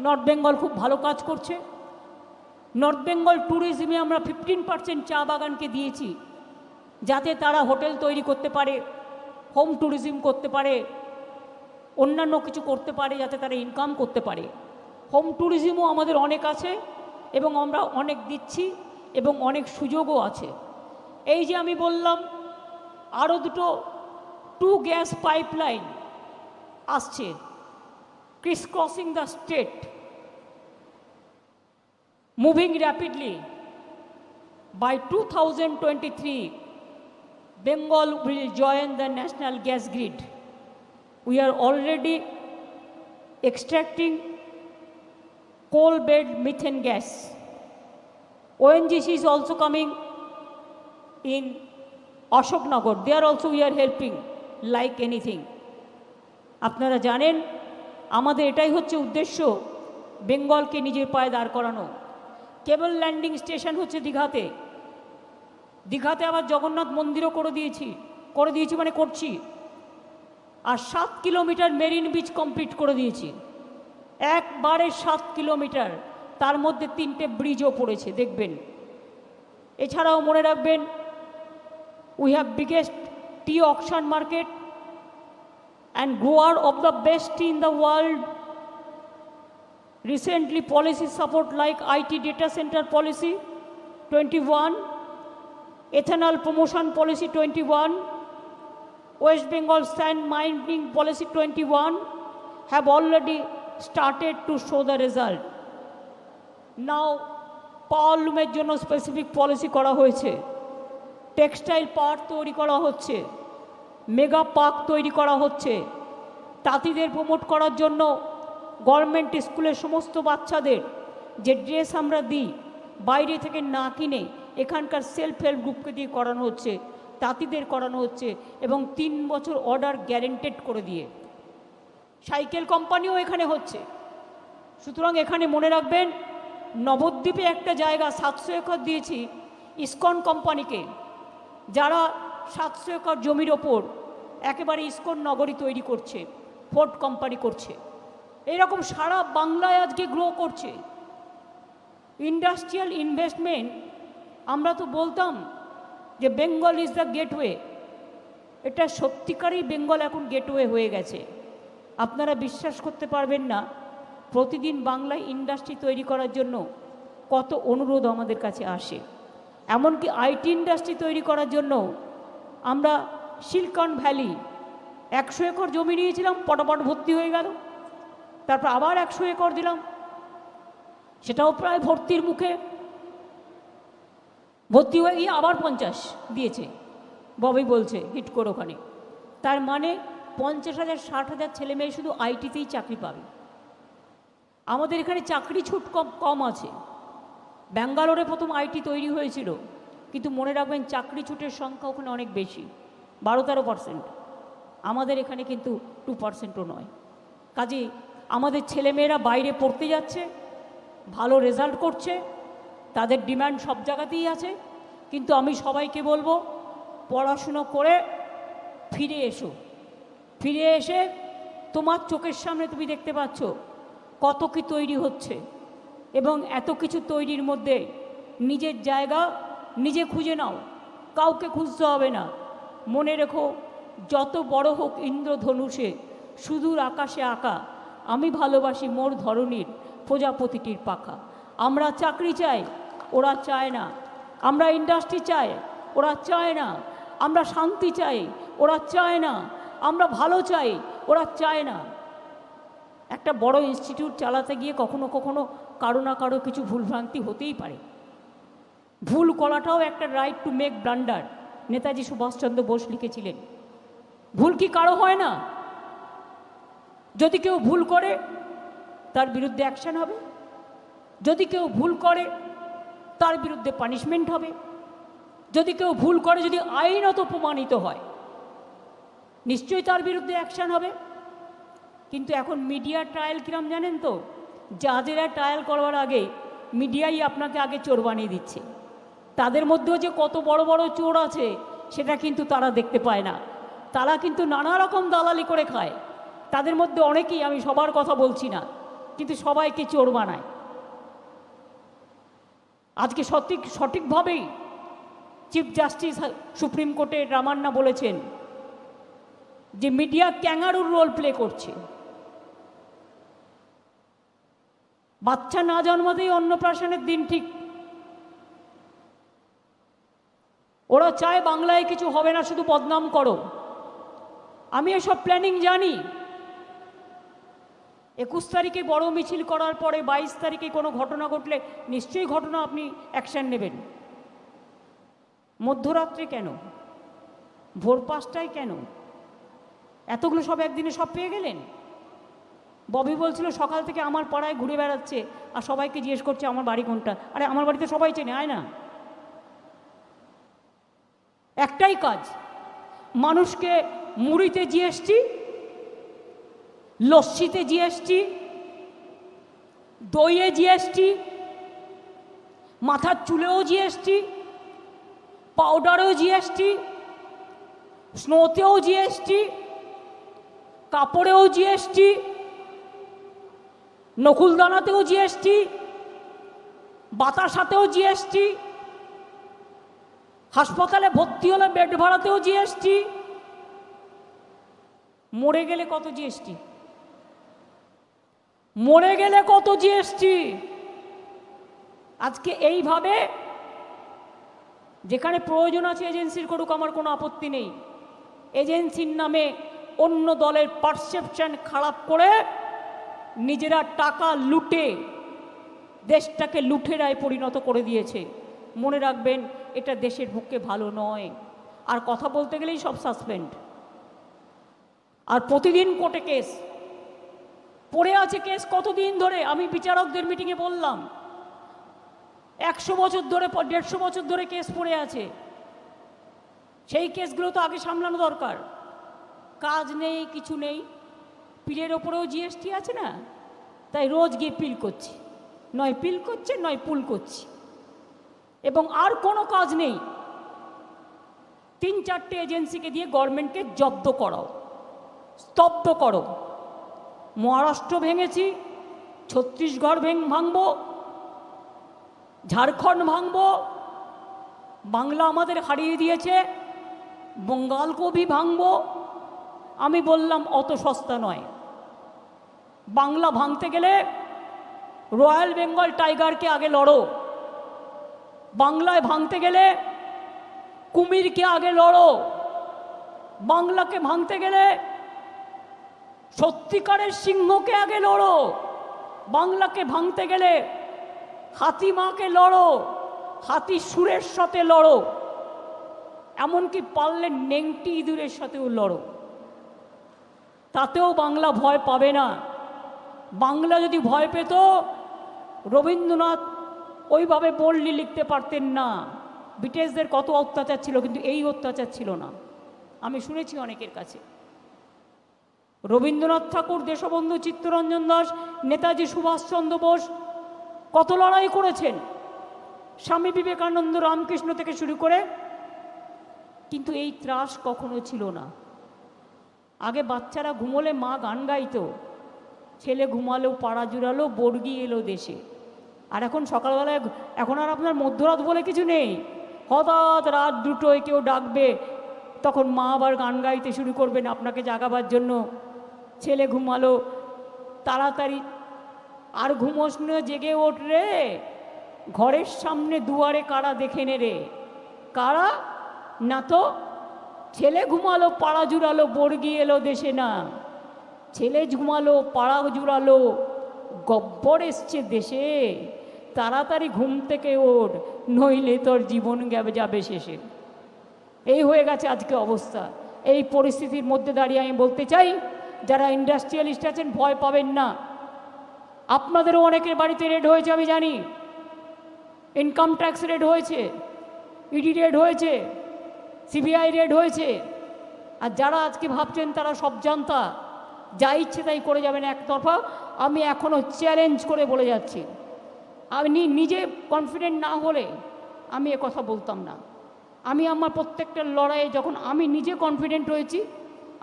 নর্থ বেঙ্গল খুব ভালো কাজ করছে। নর্থ বেঙ্গল ট্যুরিজমে আমরা 15% চা বাগানকে দিয়েছি, যাতে তারা হোটেল তৈরি করতে পারে, হোম ট্যুরিজম করতে পারে, অন্যান্য কিছু করতে পারে, যাতে তারা ইনকাম করতে পারে। হোম ট্যুরিজমও আমাদের অনেক আছে এবং আমরা অনেক দিচ্ছি এবং অনেক সুযোগও আছে। এই যে আমি বললাম আরও 2 গ্যাস পাইপলাইন আসছে, Chris crossing the state, moving rapidly. By 2023, Bengal will join the national gas grid. We are already extracting coal-bed methane gas. ONGC is also coming in Ashoknagar. There also we are helping like anything. আপনারা জানেন আমাদের এটাই হচ্ছে উদ্দেশ্য, বেঙ্গলকে নিজের পায়ে দাঁড় করানো। কেবল ল্যান্ডিং স্টেশন হচ্ছে দীঘাতে, দীঘাতে আবার জগন্নাথ মন্দিরও করে দিয়েছি মানে করছি। আর 7 কিলোমিটার মেরিন বিচ কমপ্লিট করে দিয়েছি, একবারে 7 কিলোমিটার, তার মধ্যে 3টে ব্রিজও পড়েছে, দেখবেন। এছাড়াও মনে রাখবেন we have biggest T auction market and grower of the best tea in the world. Recently policy support like IT data center policy 21, ethanol promotion policy 21, West Bengal sand mining policy 21 have already started to show the result. Now পাওয়ার লুমের জন্য specific policy করা হয়েছে, textile park তৈরি করা হচ্ছে, mega park তৈরি করা হচ্ছে। তাঁতিদের promote করার জন্য গভর্নমেন্ট স্কুলের সমস্ত বাচ্চাদের যে ড্রেস আমরা দিই বাইরে থেকে না কিনে এখানকার সেলফ হেল্প গ্রুপকে দিয়ে করানো হচ্ছে, তাঁতিদের করানো হচ্ছে এবং 3 বছর অর্ডার গ্যারেন্টেড করে দিয়ে। সাইকেল কোম্পানিও এখানে হচ্ছে। সুতরাং এখানে মনে রাখবেন নবদ্বীপে একটা জায়গা 700 একর দিয়েছি ইসকন কোম্পানিকে, যারা 700 একর জমির ওপর একেবারে ইসকন নগরী তৈরি করছে, ফোর্ট কোম্পানি করছে। এরকম সারা বাংলায় আজকে গ্রো করছে। ইন্ডাস্ট্রিয়াল ইনভেস্টমেন্ট, আমরা তো বলতাম যে বেঙ্গল ইজ দ্য গেটওয়ে, এটা সত্যিকারই বেঙ্গল এখন গেটওয়ে হয়ে গেছে। আপনারা বিশ্বাস করতে পারবেন না, প্রতিদিন বাংলায় ইন্ডাস্ট্রি তৈরি করার জন্য কত অনুরোধ আমাদের কাছে আসে। এমনকি আইটি ইন্ডাস্ট্রি তৈরি করার জন্য আমরা সিলিকন ভ্যালি 100 একর জমি নিয়েছিলাম, পটাপট ভর্তি হয়ে গেল। তারপর আবার 100 একর দিলাম, সেটাও প্রায় ভর্তির মুখে। ভর্তি হয়ে গিয়ে আবার 50 দিয়েছে, ববি বলছে হিট করে ওখানে। তার মানে 50,000 60,000 ছেলে মেয়ে শুধু আইটিতেই চাকরি পাবে। আমাদের এখানে চাকরি ছুট কম আছে। ব্যাঙ্গালোরে প্রথম আইটি তৈরি হয়েছিল, কিন্তু মনে রাখবেন চাকরি ছুটের সংখ্যা ওখানে অনেক বেশি, 12-13%। আমাদের এখানে কিন্তু 2%ও নয়। কাজে আমাদের ছেলেমেয়েরা বাইরে পড়তে যাচ্ছে, ভালো রেজাল্ট করছে, তাদের ডিমান্ড সব জায়গাতেই আছে। কিন্তু আমি সবাইকে বলবো, পড়াশুনো করে ফিরে এসো। ফিরে এসে তোমার চোখের সামনে তুমি দেখতে পাচ্ছ কত কি তৈরি হচ্ছে, এবং এত কিছু তৈরির মধ্যে নিজের জায়গা নিজে খুঁজে নাও, কাউকে খুঁজতে হবে না। মনে রেখো, যত বড় হোক ইন্দ্রধনুষে সুদূর আকাশে আঁকা, আমি ভালোবাসি মোর ধরনীর প্রজাপতিটির পাখা। আমরা চাকরি চাই, ওরা চায় না। আমরা ইন্ডাস্ট্রি চাই, ওরা চায় না। আমরা শান্তি চাই, ওরা চায় না। আমরা ভালো চাই, ওরা চায় না। একটা বড় ইনস্টিটিউট চালাতে গিয়ে কখনো কখনো কারো না কারো কিছু ভুলভ্রান্তি হতেই পারে। ভুল করাটাও একটা right to make blunder, Netaji Subhas Chandra Bose লিখেছিলেন। ভুল কি কারো হয় না? যদি কেউ ভুল করে তার বিরুদ্ধে অ্যাকশন হবে, যদি কেউ ভুল করে তার বিরুদ্ধে পানিশমেন্ট হবে, যদি কেউ ভুল করে যদি আইনত প্রমাণিত হয় নিশ্চয়ই তার বিরুদ্ধে অ্যাকশন হবে। কিন্তু এখন মিডিয়া ট্রায়াল কিরম জানেন তো? জাজেরা ট্রায়াল করবার আগে মিডিয়াই আপনাকে আগে চোর বানিয়ে দিচ্ছে। তাদের মধ্যেও যে কত বড় বড় চোর আছে সেটা কিন্তু তারা দেখতে পায় না। তারা কিন্তু নানা রকম দালালি করে খায়। তাদের মধ্যে অনেকেই, আমি সবার কথা বলছি না, কিন্তু সবাইকে চোর বানায়। আজকে সঠিকভাবেই চিফ জাস্টিস সুপ্রিম কোর্টের রামান্না বলেছেন যে মিডিয়া ক্যাঙ্গারুর রোল প্লে করছে। বাচ্চা না জন্মাতেই অন্নপ্রাশনের দিন ঠিক। ওরা চায় বাংলায় কিছু হবে না, শুধু বদনাম করো। আমি এসব প্ল্যানিং জানি। 21 তারিখে বড় মিছিল করার পরে 22 তারিখে কোনো ঘটনা ঘটলে নিশ্চয়ই ঘটনা আপনি অ্যাকশন নেবেন। মধ্যরাত্রে কেন? ভোর 5টায় কেন? এতগুলো সব একদিনে সব পেয়ে গেলেন? ববি বলছিল সকাল থেকে আমার পাড়ায় ঘুরে বেড়াচ্ছে আর সবাইকে জিজ্ঞেস করছে আমার বাড়ি কোনটা। আরে আমার বাড়িতে সবাই চেনে, আয় না। একটাই কাজ, মানুষকে মুড়িতে জিএসটি, লস্যিতে জিএসটি, দইয়ে জিএসটি, মাথার চুলেও জিএসটি, পাউডারেও জিএসটি, স্নোতেও জিএসটি, কাপড়েও জিএসটি, নকুলদানাতেও জিএসটি, বাতাসাতেও জিএসটি, হাসপাতালে ভর্তি হলে বেড ভাড়াতেও জিএসটি, মরে গেলে কত জিএসটি, মরে গেলে কত জিএসটি। আজকে এইভাবে যেখানে প্রয়োজন আছে এজেন্সির করুক, আমার কোনো আপত্তি নেই। এজেন্সির নামে অন্য দলের পারসেপশন খারাপ করে নিজেরা টাকা লুটে দেশটাকে লুঠেরায় পরিণত করে দিয়েছে। মনে রাখবেন, এটা দেশের পক্ষে ভালো নয়। আর কথা বলতে গেলেই সব সাসপেন্ড, আর প্রতিদিন কোর্টে কেস পড়ে আছে। কেস কতদিন ধরে? আমি বিচারকদের মিটিংয়ে বললাম 100 বছর ধরে, 150 বছর ধরে কেস পড়ে আছে। সেই কেসগুলো তো আগে সামলানো দরকার। কাজ নেই, কিছু নেই। পিলের ওপরেও জিএসটি আছে না, তাই রোজ গিয়ে পিল করছি, নয় পিল করছে নয় পুল করছি, এবং আর কোনো কাজ নেই। 3-4টে এজেন্সিকে দিয়ে গভর্নমেন্টকে জব্দ করাও, স্তব্ধ করো। মহারাষ্ট্র ভেঙেছি, ছত্তিশগড় ভাঙব, ঝাড়খণ্ড ভাঙব, বাংলা আমাদের হারিয়ে দিয়েছে, বঙ্গালকেও ভাঙব। আমি বললাম অত সস্তা নয়। বাংলা ভাঙতে গেলে রয়্যাল বেঙ্গল টাইগারকে আগে লড়ো, বাংলায় ভাঙতে গেলে কুমিরকে আগে লড়ো, বাংলাকে ভাঙতে গেলে সত্যিকারের সিংহকে আগে লড়ো, বাংলাকে ভাঙতে গেলে হাতিমাকে লড়ো, হাতি সুরের সাথে লড়ো, এমনকি পারলে নেংটি ইঁদুরের সাথেও লড়ো, তাতেও বাংলা ভয় পাবে না। বাংলা যদি ভয় পেত রবীন্দ্রনাথ ওইভাবে বললি লিখতে পারতেন না। ব্রিটিশদের কত অত্যাচার ছিল, কিন্তু এই অত্যাচার ছিল না। আমি শুনেছি অনেকের কাছে। রবীন্দ্রনাথ ঠাকুর, দেশবন্ধু চিত্তরঞ্জন দাস, নেতাজি সুভাষচন্দ্র বোস কত লড়াই করেছেন, স্বামী বিবেকানন্দ, রামকৃষ্ণ থেকে শুরু করে, কিন্তু এই ত্রাস কখনো ছিল না। আগে বাচ্চারা ঘুমোলে মা গান গাইতো, ছেলে ঘুমালেও পাড়া জুড়ালো, বর্গি এলো দেশে। আর এখন সকালবেলায়, এখন আর আপনার মধ্যরাত বলে কিছু নেই, হঠাৎ রাত 2টোয় কেউ ডাকবে, তখন মা আবার গান গাইতে শুরু করবেন আপনাকে জাগাবার জন্য। ছেলে ঘুমালো, তাড়াতাড়ি আর ঘুমোস না, জেগে ওঠ রে, ঘরের সামনে দুয়ারে কারা দেখে নে রে, কারা না তো ছেলে ঘুমালো পাড়া জুড়ালো, বর্গি এলো দেশে না, ছেলে ঘুমালো পাড়া জুড়ালো, গব্বর এসছে দেশে, তাড়াতাড়ি ঘুম থেকে ওঠ, নইলে তোর জীবন যাবে শেষে। এই হয়ে গেছে আজকে অবস্থা। এই পরিস্থিতির মধ্যে দাঁড়িয়ে আমি বলতে চাই, যারা ইন্ডাস্ট্রিয়ালিস্ট আছেন ভয় পাবেন না। আপনাদেরও অনেকের বাড়িতে রেড হয়েছে আমি জানি, ইনকাম ট্যাক্স রেড হয়েছে, ইডি রেড হয়েছে, সিবিআই রেড হয়েছে। আর যারা আজকে ভাবছেন তারা সব জানতা, যা ইচ্ছে তাই করে যাবেন একতরফা, আমি এখনও চ্যালেঞ্জ করে বলে যাচ্ছি। আমি নিজে কনফিডেন্ট না হলে আমি কথা বলতাম না। আমি আমার প্রত্যেকটা লড়াইয়ে যখন আমি নিজে কনফিডেন্ট হয়েছি,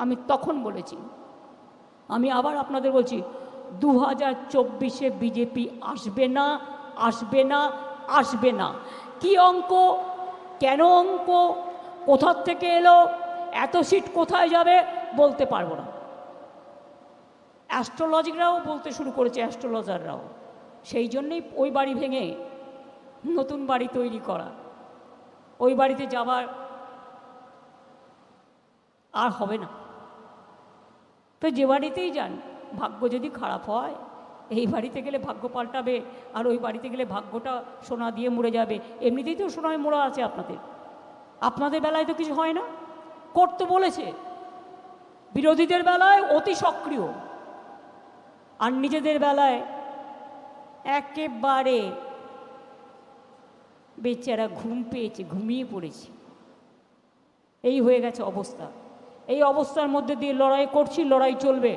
আমি তখন বলেছি। আমি আবার আপনাদের বলছি, 2024-এ বিজেপি আসবে না, আসবে না, আসবে না। কি অঙ্ক, কেন অঙ্ক, কোথার থেকে এলো, এত সিট কোথায় যাবে বলতে পারবো না। অ্যাস্ট্রোলজিকরাও বলতে শুরু করেছে, অ্যাস্ট্রোলজাররাও। সেই জন্যেই ওই বাড়ি ভেঙে নতুন বাড়ি তৈরি করা, ওই বাড়িতে যাবার আর হবে না। তো যে বাড়িতেই যান, ভাগ্য যদি খারাপ হয়, এই বাড়িতে গেলে ভাগ্য পাল্টাবে, আর ওই বাড়িতে গেলে ভাগ্যটা সোনা দিয়ে মুড়ে যাবে। এমনিতেই তো সোনায় মোড়া আছে আপনাদের, আপনাদের বেলায় তো কিছু হয় না। করতে বলেছে, বিরোধীদের বেলায় অতি সক্রিয়, আর নিজেদের বেলায় একেবারে বেচারা ঘুম পেয়েছে, ঘুমিয়ে পড়েছে। এই হয়ে গেছে অবস্থা। এই অবস্থার মধ্যে দিয়ে লড়াই করছি, লড়াই চলবে।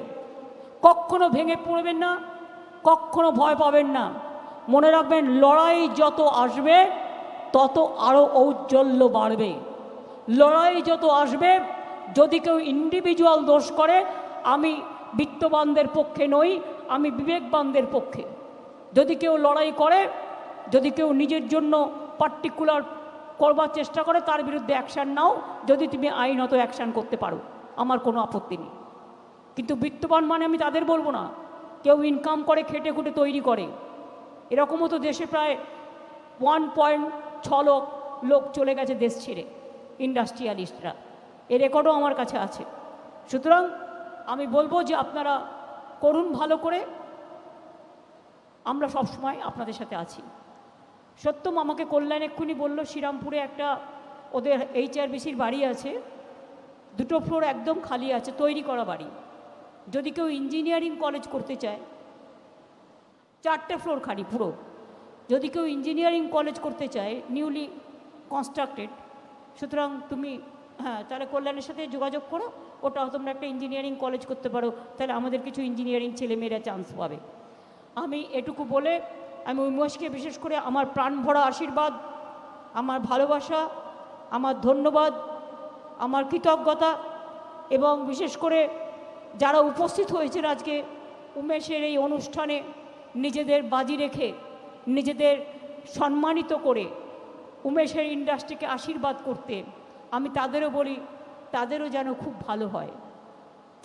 কখনো ভেঙে পড়বেন না, কখনো ভয় পাবেন না। মনে রাখবেন, লড়াই যত আসবে তত আরও ঔজ্জ্বল্য বাড়বে। লড়াই যত আসবে, যদি কেউ ইন্ডিভিজুয়াল দোষ করে, আমি বিত্তবানদের পক্ষে নই, আমি বিবেকবানদের পক্ষে। যদি কেউ লড়াই করে, যদি কেউ নিজের জন্য পার্টিকুলার করবার চেষ্টা করে, তার বিরুদ্ধে অ্যাকশান নাও, যদি তুমি আইনত অ্যাকশান করতে পারো, আমার কোনো আপত্তি নেই। কিন্তু বিত্তবান মানে আমি তাদের বলবো না, কেউ ইনকাম করে খেটে খুঁটে তৈরি করে। এরকমও তো দেশে প্রায় 1.6 লাখ লোক চলে গেছে দেশ ছেড়ে, ইন্ডাস্ট্রিয়ালিস্টরা। এ রেকর্ডও আমার কাছে আছে। সুতরাং আমি বলবো যে আপনারা করুন ভালো করে, আমরা সবসময় আপনাদের সাথে আছি। সত্যম আমাকে কল্যাণ এক্ষুনি বললো, শ্রীরামপুরে একটা ওদের HRBCর বাড়ি আছে, 2টো ফ্লোর একদম খালি আছে, তৈরি করা বাড়ি। যদি কেউ ইঞ্জিনিয়ারিং কলেজ করতে চায়, 4টে ফ্লোর খালি পুরো, যদি কেউ ইঞ্জিনিয়ারিং কলেজ করতে চায়, নিউলি কনস্ট্রাক্টেড, সুতরাং তুমি তাহলে কল্যাণের সাথে যোগাযোগ করো, ওটা তোমরা একটা ইঞ্জিনিয়ারিং কলেজ করতে পারো, তাহলে আমাদের কিছু ইঞ্জিনিয়ারিং ছেলেমেয়েরা চান্স পাবে। আমি এটুকু বলে আমি উমেশকে বিশেষ করে আমার প্রাণ ভরা আশীর্বাদ, আমার ভালোবাসা, আমার ধন্যবাদ, আমার কৃতজ্ঞতা, এবং বিশেষ করে যারা উপস্থিত হয়েছেন আজকে উমেশের এই অনুষ্ঠানে নিজেদের বাজি রেখে নিজেদের সম্মানিত করে উমেশের ইন্ডাস্ট্রিকে আশীর্বাদ করতে, আমি তাদেরও বলি তাদেরও যেন খুব ভালো হয়,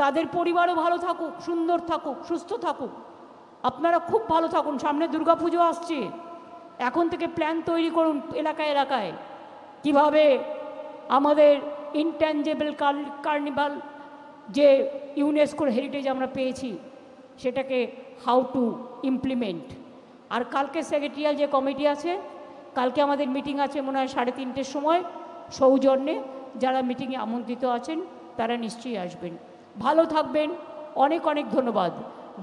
তাদের পরিবারও ভালো থাকুক, সুন্দর থাকুক, সুস্থ থাকুক, আপনারা খুব ভালো থাকুন। সামনে দুর্গাপুজো আসছে, এখন থেকে প্ল্যান তৈরি করুন এলাকায় এলাকায় কিভাবে আমাদের ইনট্যাঞ্জেবল কার্নিভাল যে ইউনেস্কোর হেরিটেজ আমরা পেয়েছি সেটাকে হাউ টু ইমপ্লিমেন্ট। আর কালকে সেক্রেটারিয়াল যে কমিটি আছে, কালকে আমাদের মিটিং আছে মনে হয় 3:30-র সময় সৌজন্যে, যারা মিটিংয়ে আমন্ত্রিত আছেন তারা নিশ্চয়ই আসবেন। ভালো থাকবেন, অনেক অনেক ধন্যবাদ।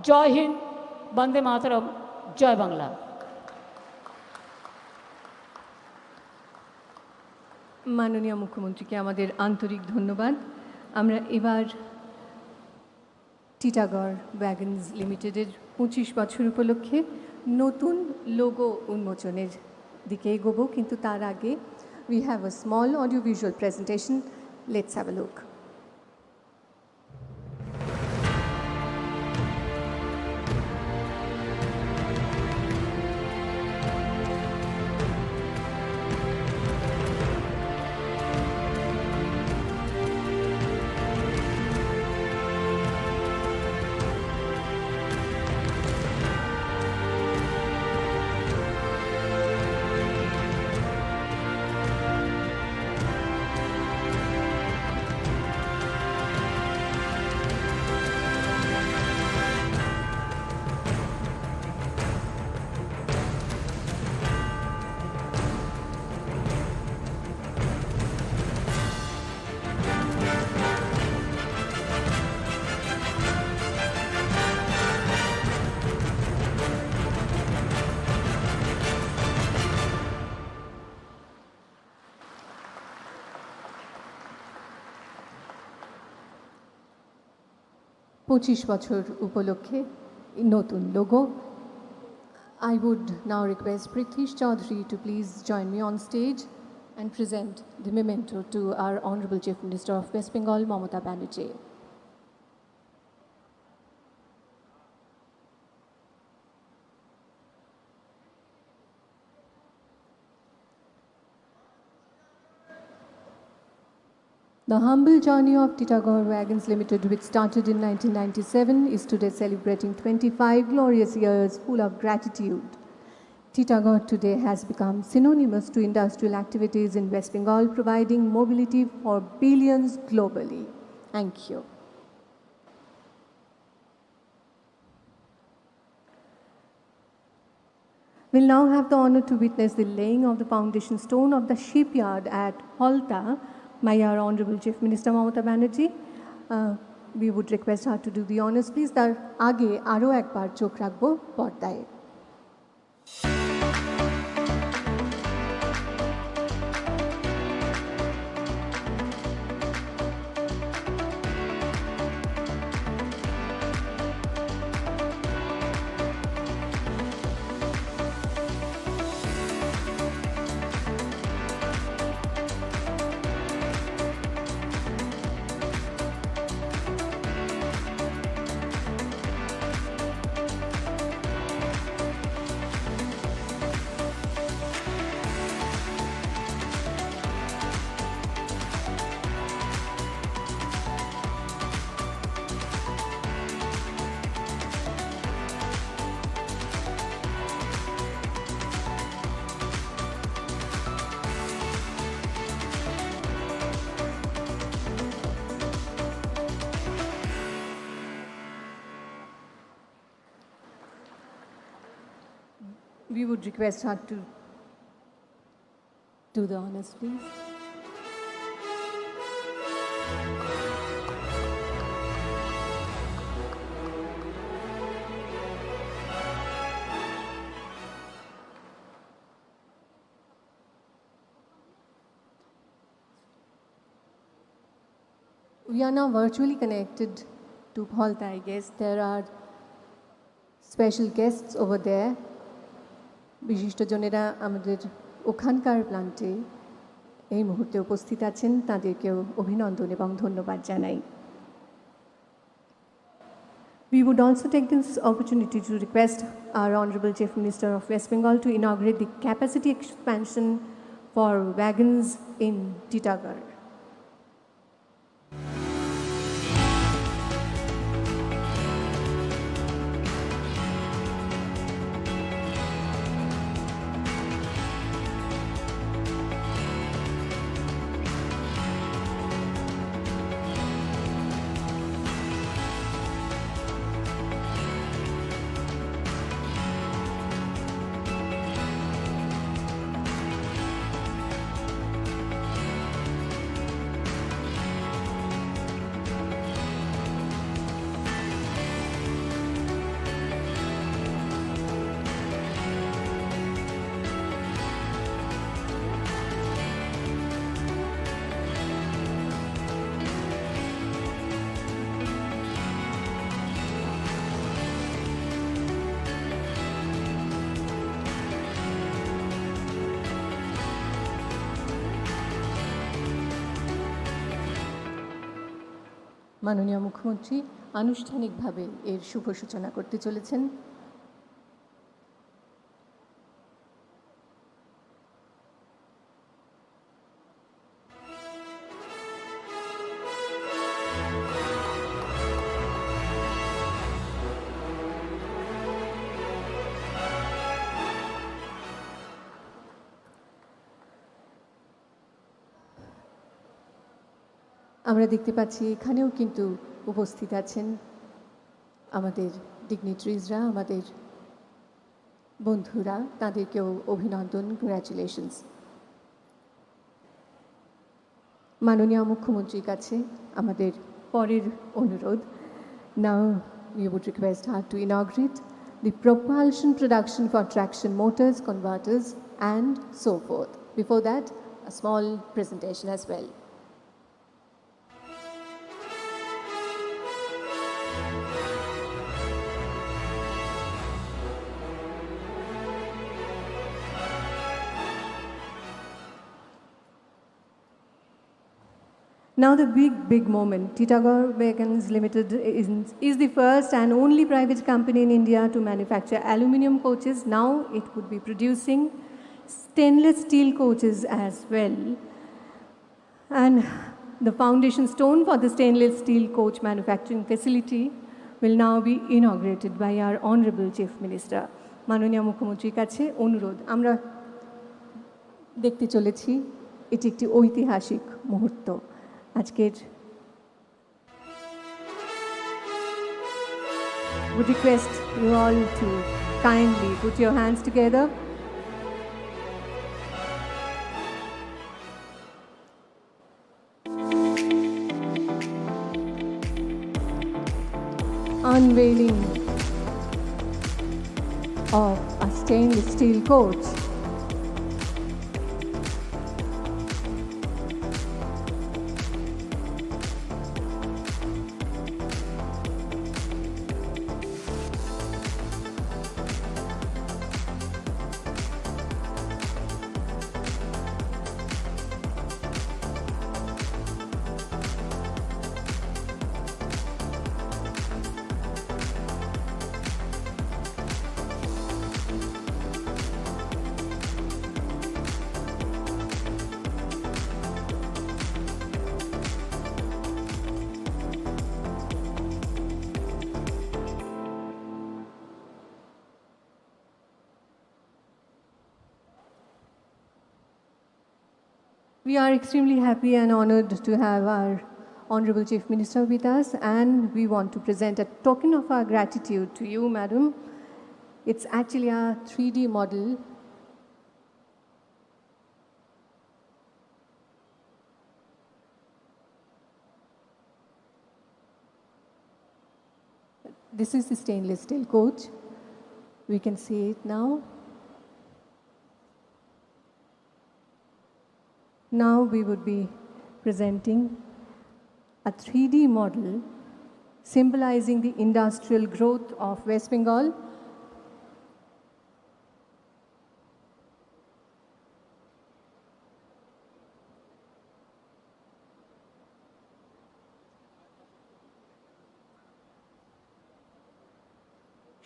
জয় হিন্দ, বন্দে মাতরম, জয় বাংলা।
মাননীয় মুখ্যমন্ত্রীকে আমাদের আন্তরিক ধন্যবাদ। আমরা এবার টিটাগড় ওয়াগনস লিমিটেডের 25 বছর উপলক্ষে নতুন লোগো উন্মোচনের দিকে এগোবো, কিন্তু তার আগে we have a small audio-visual presentation. Let's have a look. পঁচিশ বছর উপলক্ষে নতুন logo. I would now request Prithvish Chaudhary to please join me on stage and present the memento to our Honorable Chief Minister of West Bengal, Mamata Bannerjee. The humble journey of Titagarh Wagons Limited, which started in 1997, is today celebrating 25 glorious years full of gratitude. Titagarh today has become synonymous to industrial activities in West Bengal, providing mobility for billions globally. Thank you. We'll now have the honor to witness the laying of the foundation stone of the shipyard at Halta by our Honorable Chief Minister Mamata Bannerjee. We would request her to do the honors, please. তার আগে আরও একবার চোখ রাখবো পর্দায়। We would request her to do the honors, please. We are now virtually connected to Halta, I guess. There are special guests over there. বিশিষ্টজনেরা আমাদের ওখানকার প্লান্টে এই মুহূর্তে উপস্থিত আছেন, তাদেরকেও অভিনন্দন এবং ধন্যবাদ জানাই। We would also take this opportunity to request our Honorable Chief Minister of West Bengal to inaugurate the capacity expansion for wagons in Titagarh. মাননীয় মুখ্যমন্ত্রী আনুষ্ঠানিকভাবে এর শুভ সূচনা করতে চলেছেন। আমরা দেখতে পাচ্ছি এখানেও কিন্তু উপস্থিত আছেন আমাদের ডিগনিটারিজরা, আমাদের বন্ধুরা, তাদেরকেও অভিনন্দন, কংগ্র্যাচুলেশনস। মাননীয় মুখ্যমন্ত্রীর কাছে আমাদের পরের অনুরোধ। Now we would request her to inaugurate the propulsion production for traction motors, converters and so forth. Before that, a small presentation as well. Now the big moment. Titagarh Wagons Limited is the first and only private company in India to manufacture aluminium coaches. Now it would be producing stainless steel coaches as well. And the foundation stone for the stainless steel coach manufacturing facility will now be inaugurated by our Honorable Chief Minister. মাননীয় মুখ্যমন্ত্রীর কাছে অনুরোধ, আমরা দেখতে চলেছি এটি একটি ঐতিহাসিক মুহূর্ত। আজকের would request you all to kindly put your hands together. Unveiling of a stainless steel coach. We are extremely happy and honored to have our Honorable Chief Minister with us, and we want to present a token of our gratitude to you, Madam. It's actually a 3D model. This is the stainless steel coach. We can see it now. Now we would be presenting a 3D model symbolizing the industrial growth of West Bengal.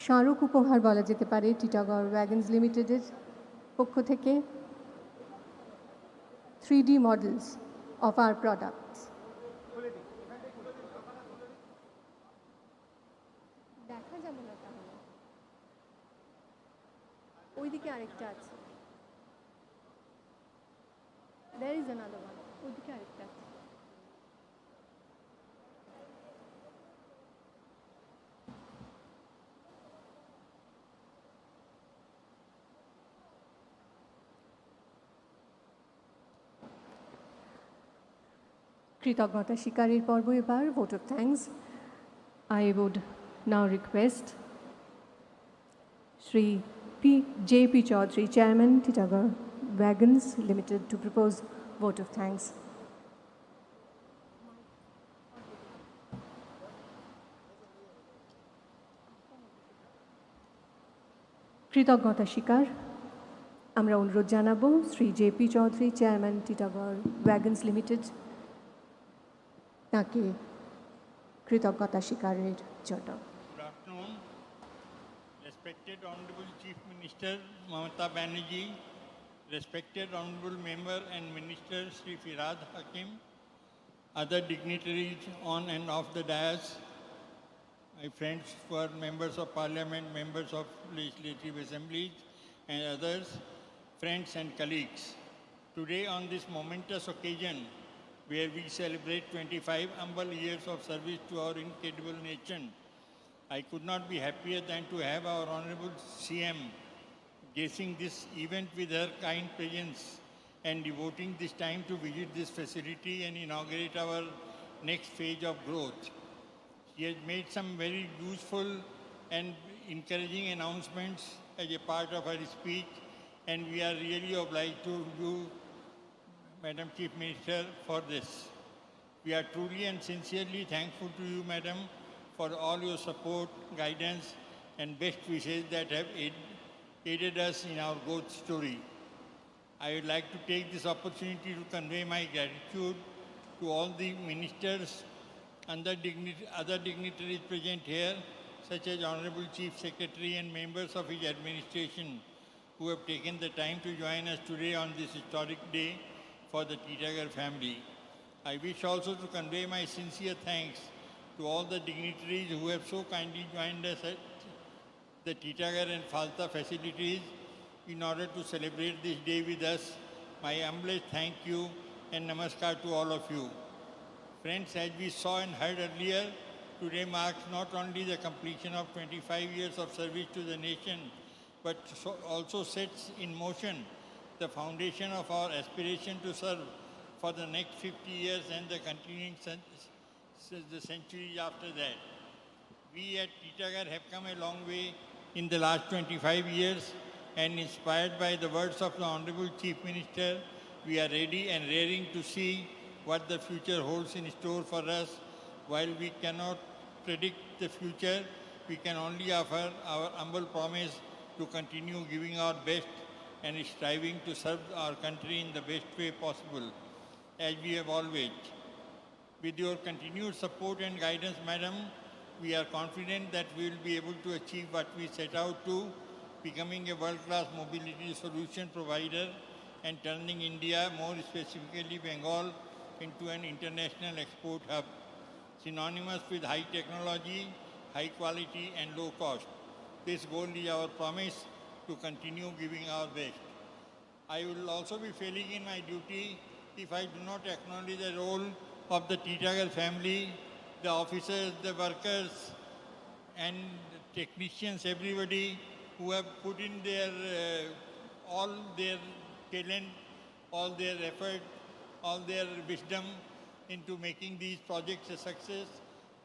স্মারক উপহার বলা যেতে পারে টিটাগড় ওয়াগনস লিমিটেডের পক্ষ থেকে 3D models of our products. দেখা যাবে না তাহলে ওইদিকে আরেকটা আছে there is another one ওইদিকে আরেকটা আছে কৃতজ্ঞতা স্বীকারের পর্ব এবার vote of thanks I would now request Shri J.P. Chaudhary, Chairman, Titagarh Wagons Limited, to propose vote of thanks. কৃতজ্ঞতা স্বীকার আমরা অনুরোধ জানাবো Shri JP. Chowdhury, chairman, Titagarh ওয়াগনস limited, তাকে কৃতজ্ঞতা স্বীকারের জন্য।
Good afternoon, respected Honorable Chief Minister Mamata Bannerjee, respected Honorable Member and Minister Sri Firhad Hakim, other dignitaries on and off the dais, my friends who are members of Parliament, members of legislative assemblies and others, friends and colleagues. Today on this momentous occasion, where we celebrate 25 humble years of service to our incredible nation, I could not be happier than to have our Honorable CM gracing this event with her kind presence and devoting this time to visit this facility and inaugurate our next phase of growth. She has made some very useful and encouraging announcements as a part of her speech, and we are really obliged to you, Madam Chief Minister, for this. We are truly and sincerely thankful to you, Madam, for all your support, guidance, and best wishes that have aided us in our growth story. I would like to take this opportunity to convey my gratitude to all the ministers and other dignitaries present here, such as Honorable Chief Secretary and members of his administration, who have taken the time to join us today on this historic day for the Titagarh family. I wish also to convey my sincere thanks to all the dignitaries who have so kindly joined us at the Titagarh and Falta facilities in order to celebrate this day with us. My humblest thank you and namaskar to all of you. Friends, as we saw and heard earlier, today marks not only the completion of 25 years of service to the nation, but also sets in motion the foundation of our aspiration to serve for the next 50 years and the continuing the centuries after that. We at Titagarh have come a long way in the last 25 years, and inspired by the words of the Honorable Chief Minister, we are ready and raring to see what the future holds in store for us. While we cannot predict the future, we can only offer our humble promise to continue giving our best and striving to serve our country in the best way possible, as we have always. With your continued support and guidance, Madam, we are confident that we will be able to achieve what we set out to, becoming a world-class mobility solution provider and turning India, more specifically Bengal, into an international export hub, synonymous with high technology, high quality and low cost. This goal is our promise to continue giving our best. I will also be failing in my duty if I do not acknowledge the role of the Titagarh family, the officers, the workers, and the technicians, everybody who have put in their all their talent, all their effort, all their wisdom into making these projects a success.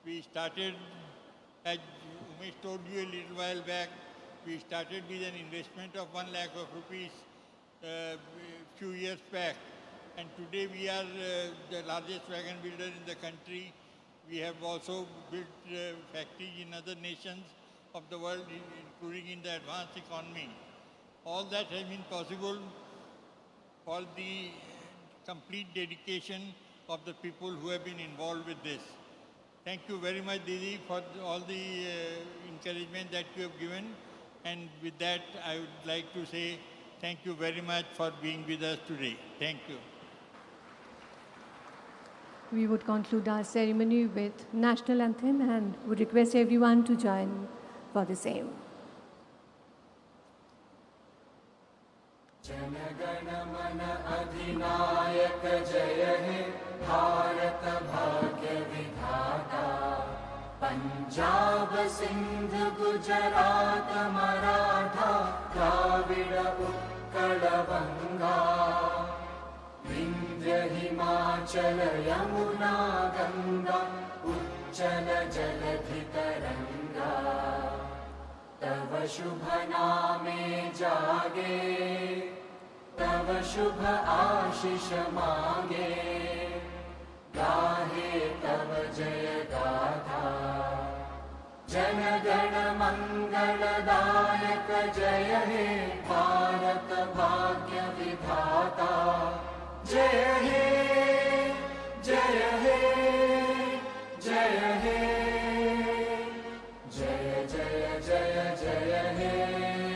We started, as Umesh told you a little while back, we started with an investment of 1 lakh of rupees few years back. And today we are the largest wagon builder in the country. We have also built factories in other nations of the world, including in the advanced economy. All that has been possible for the complete dedication of the people who have been involved with this. Thank you very much, Didi, for all the encouragement that you have given. And with that, I would like to say thank you very much for being with us today. Thank you.
We would conclude our ceremony with national anthem and would request everyone to join for the same.
जनगण मन अधिनायक जय हे भारत भाग्य विधाता पंजाब सिंध गुजरात मराठा द्राविड़ उत्कल बंगा विंध्य हिमाचल यमुना गंगा उच्चल जलधि तरंगा तव शुभ नामे जागे तव शुभ आशीष मांगे गाहे तव जय गाथा जन गण मंगलदायक जय हे भारत भाग्य विधाता जय हे जय हे जय हे जय जय जय जय हे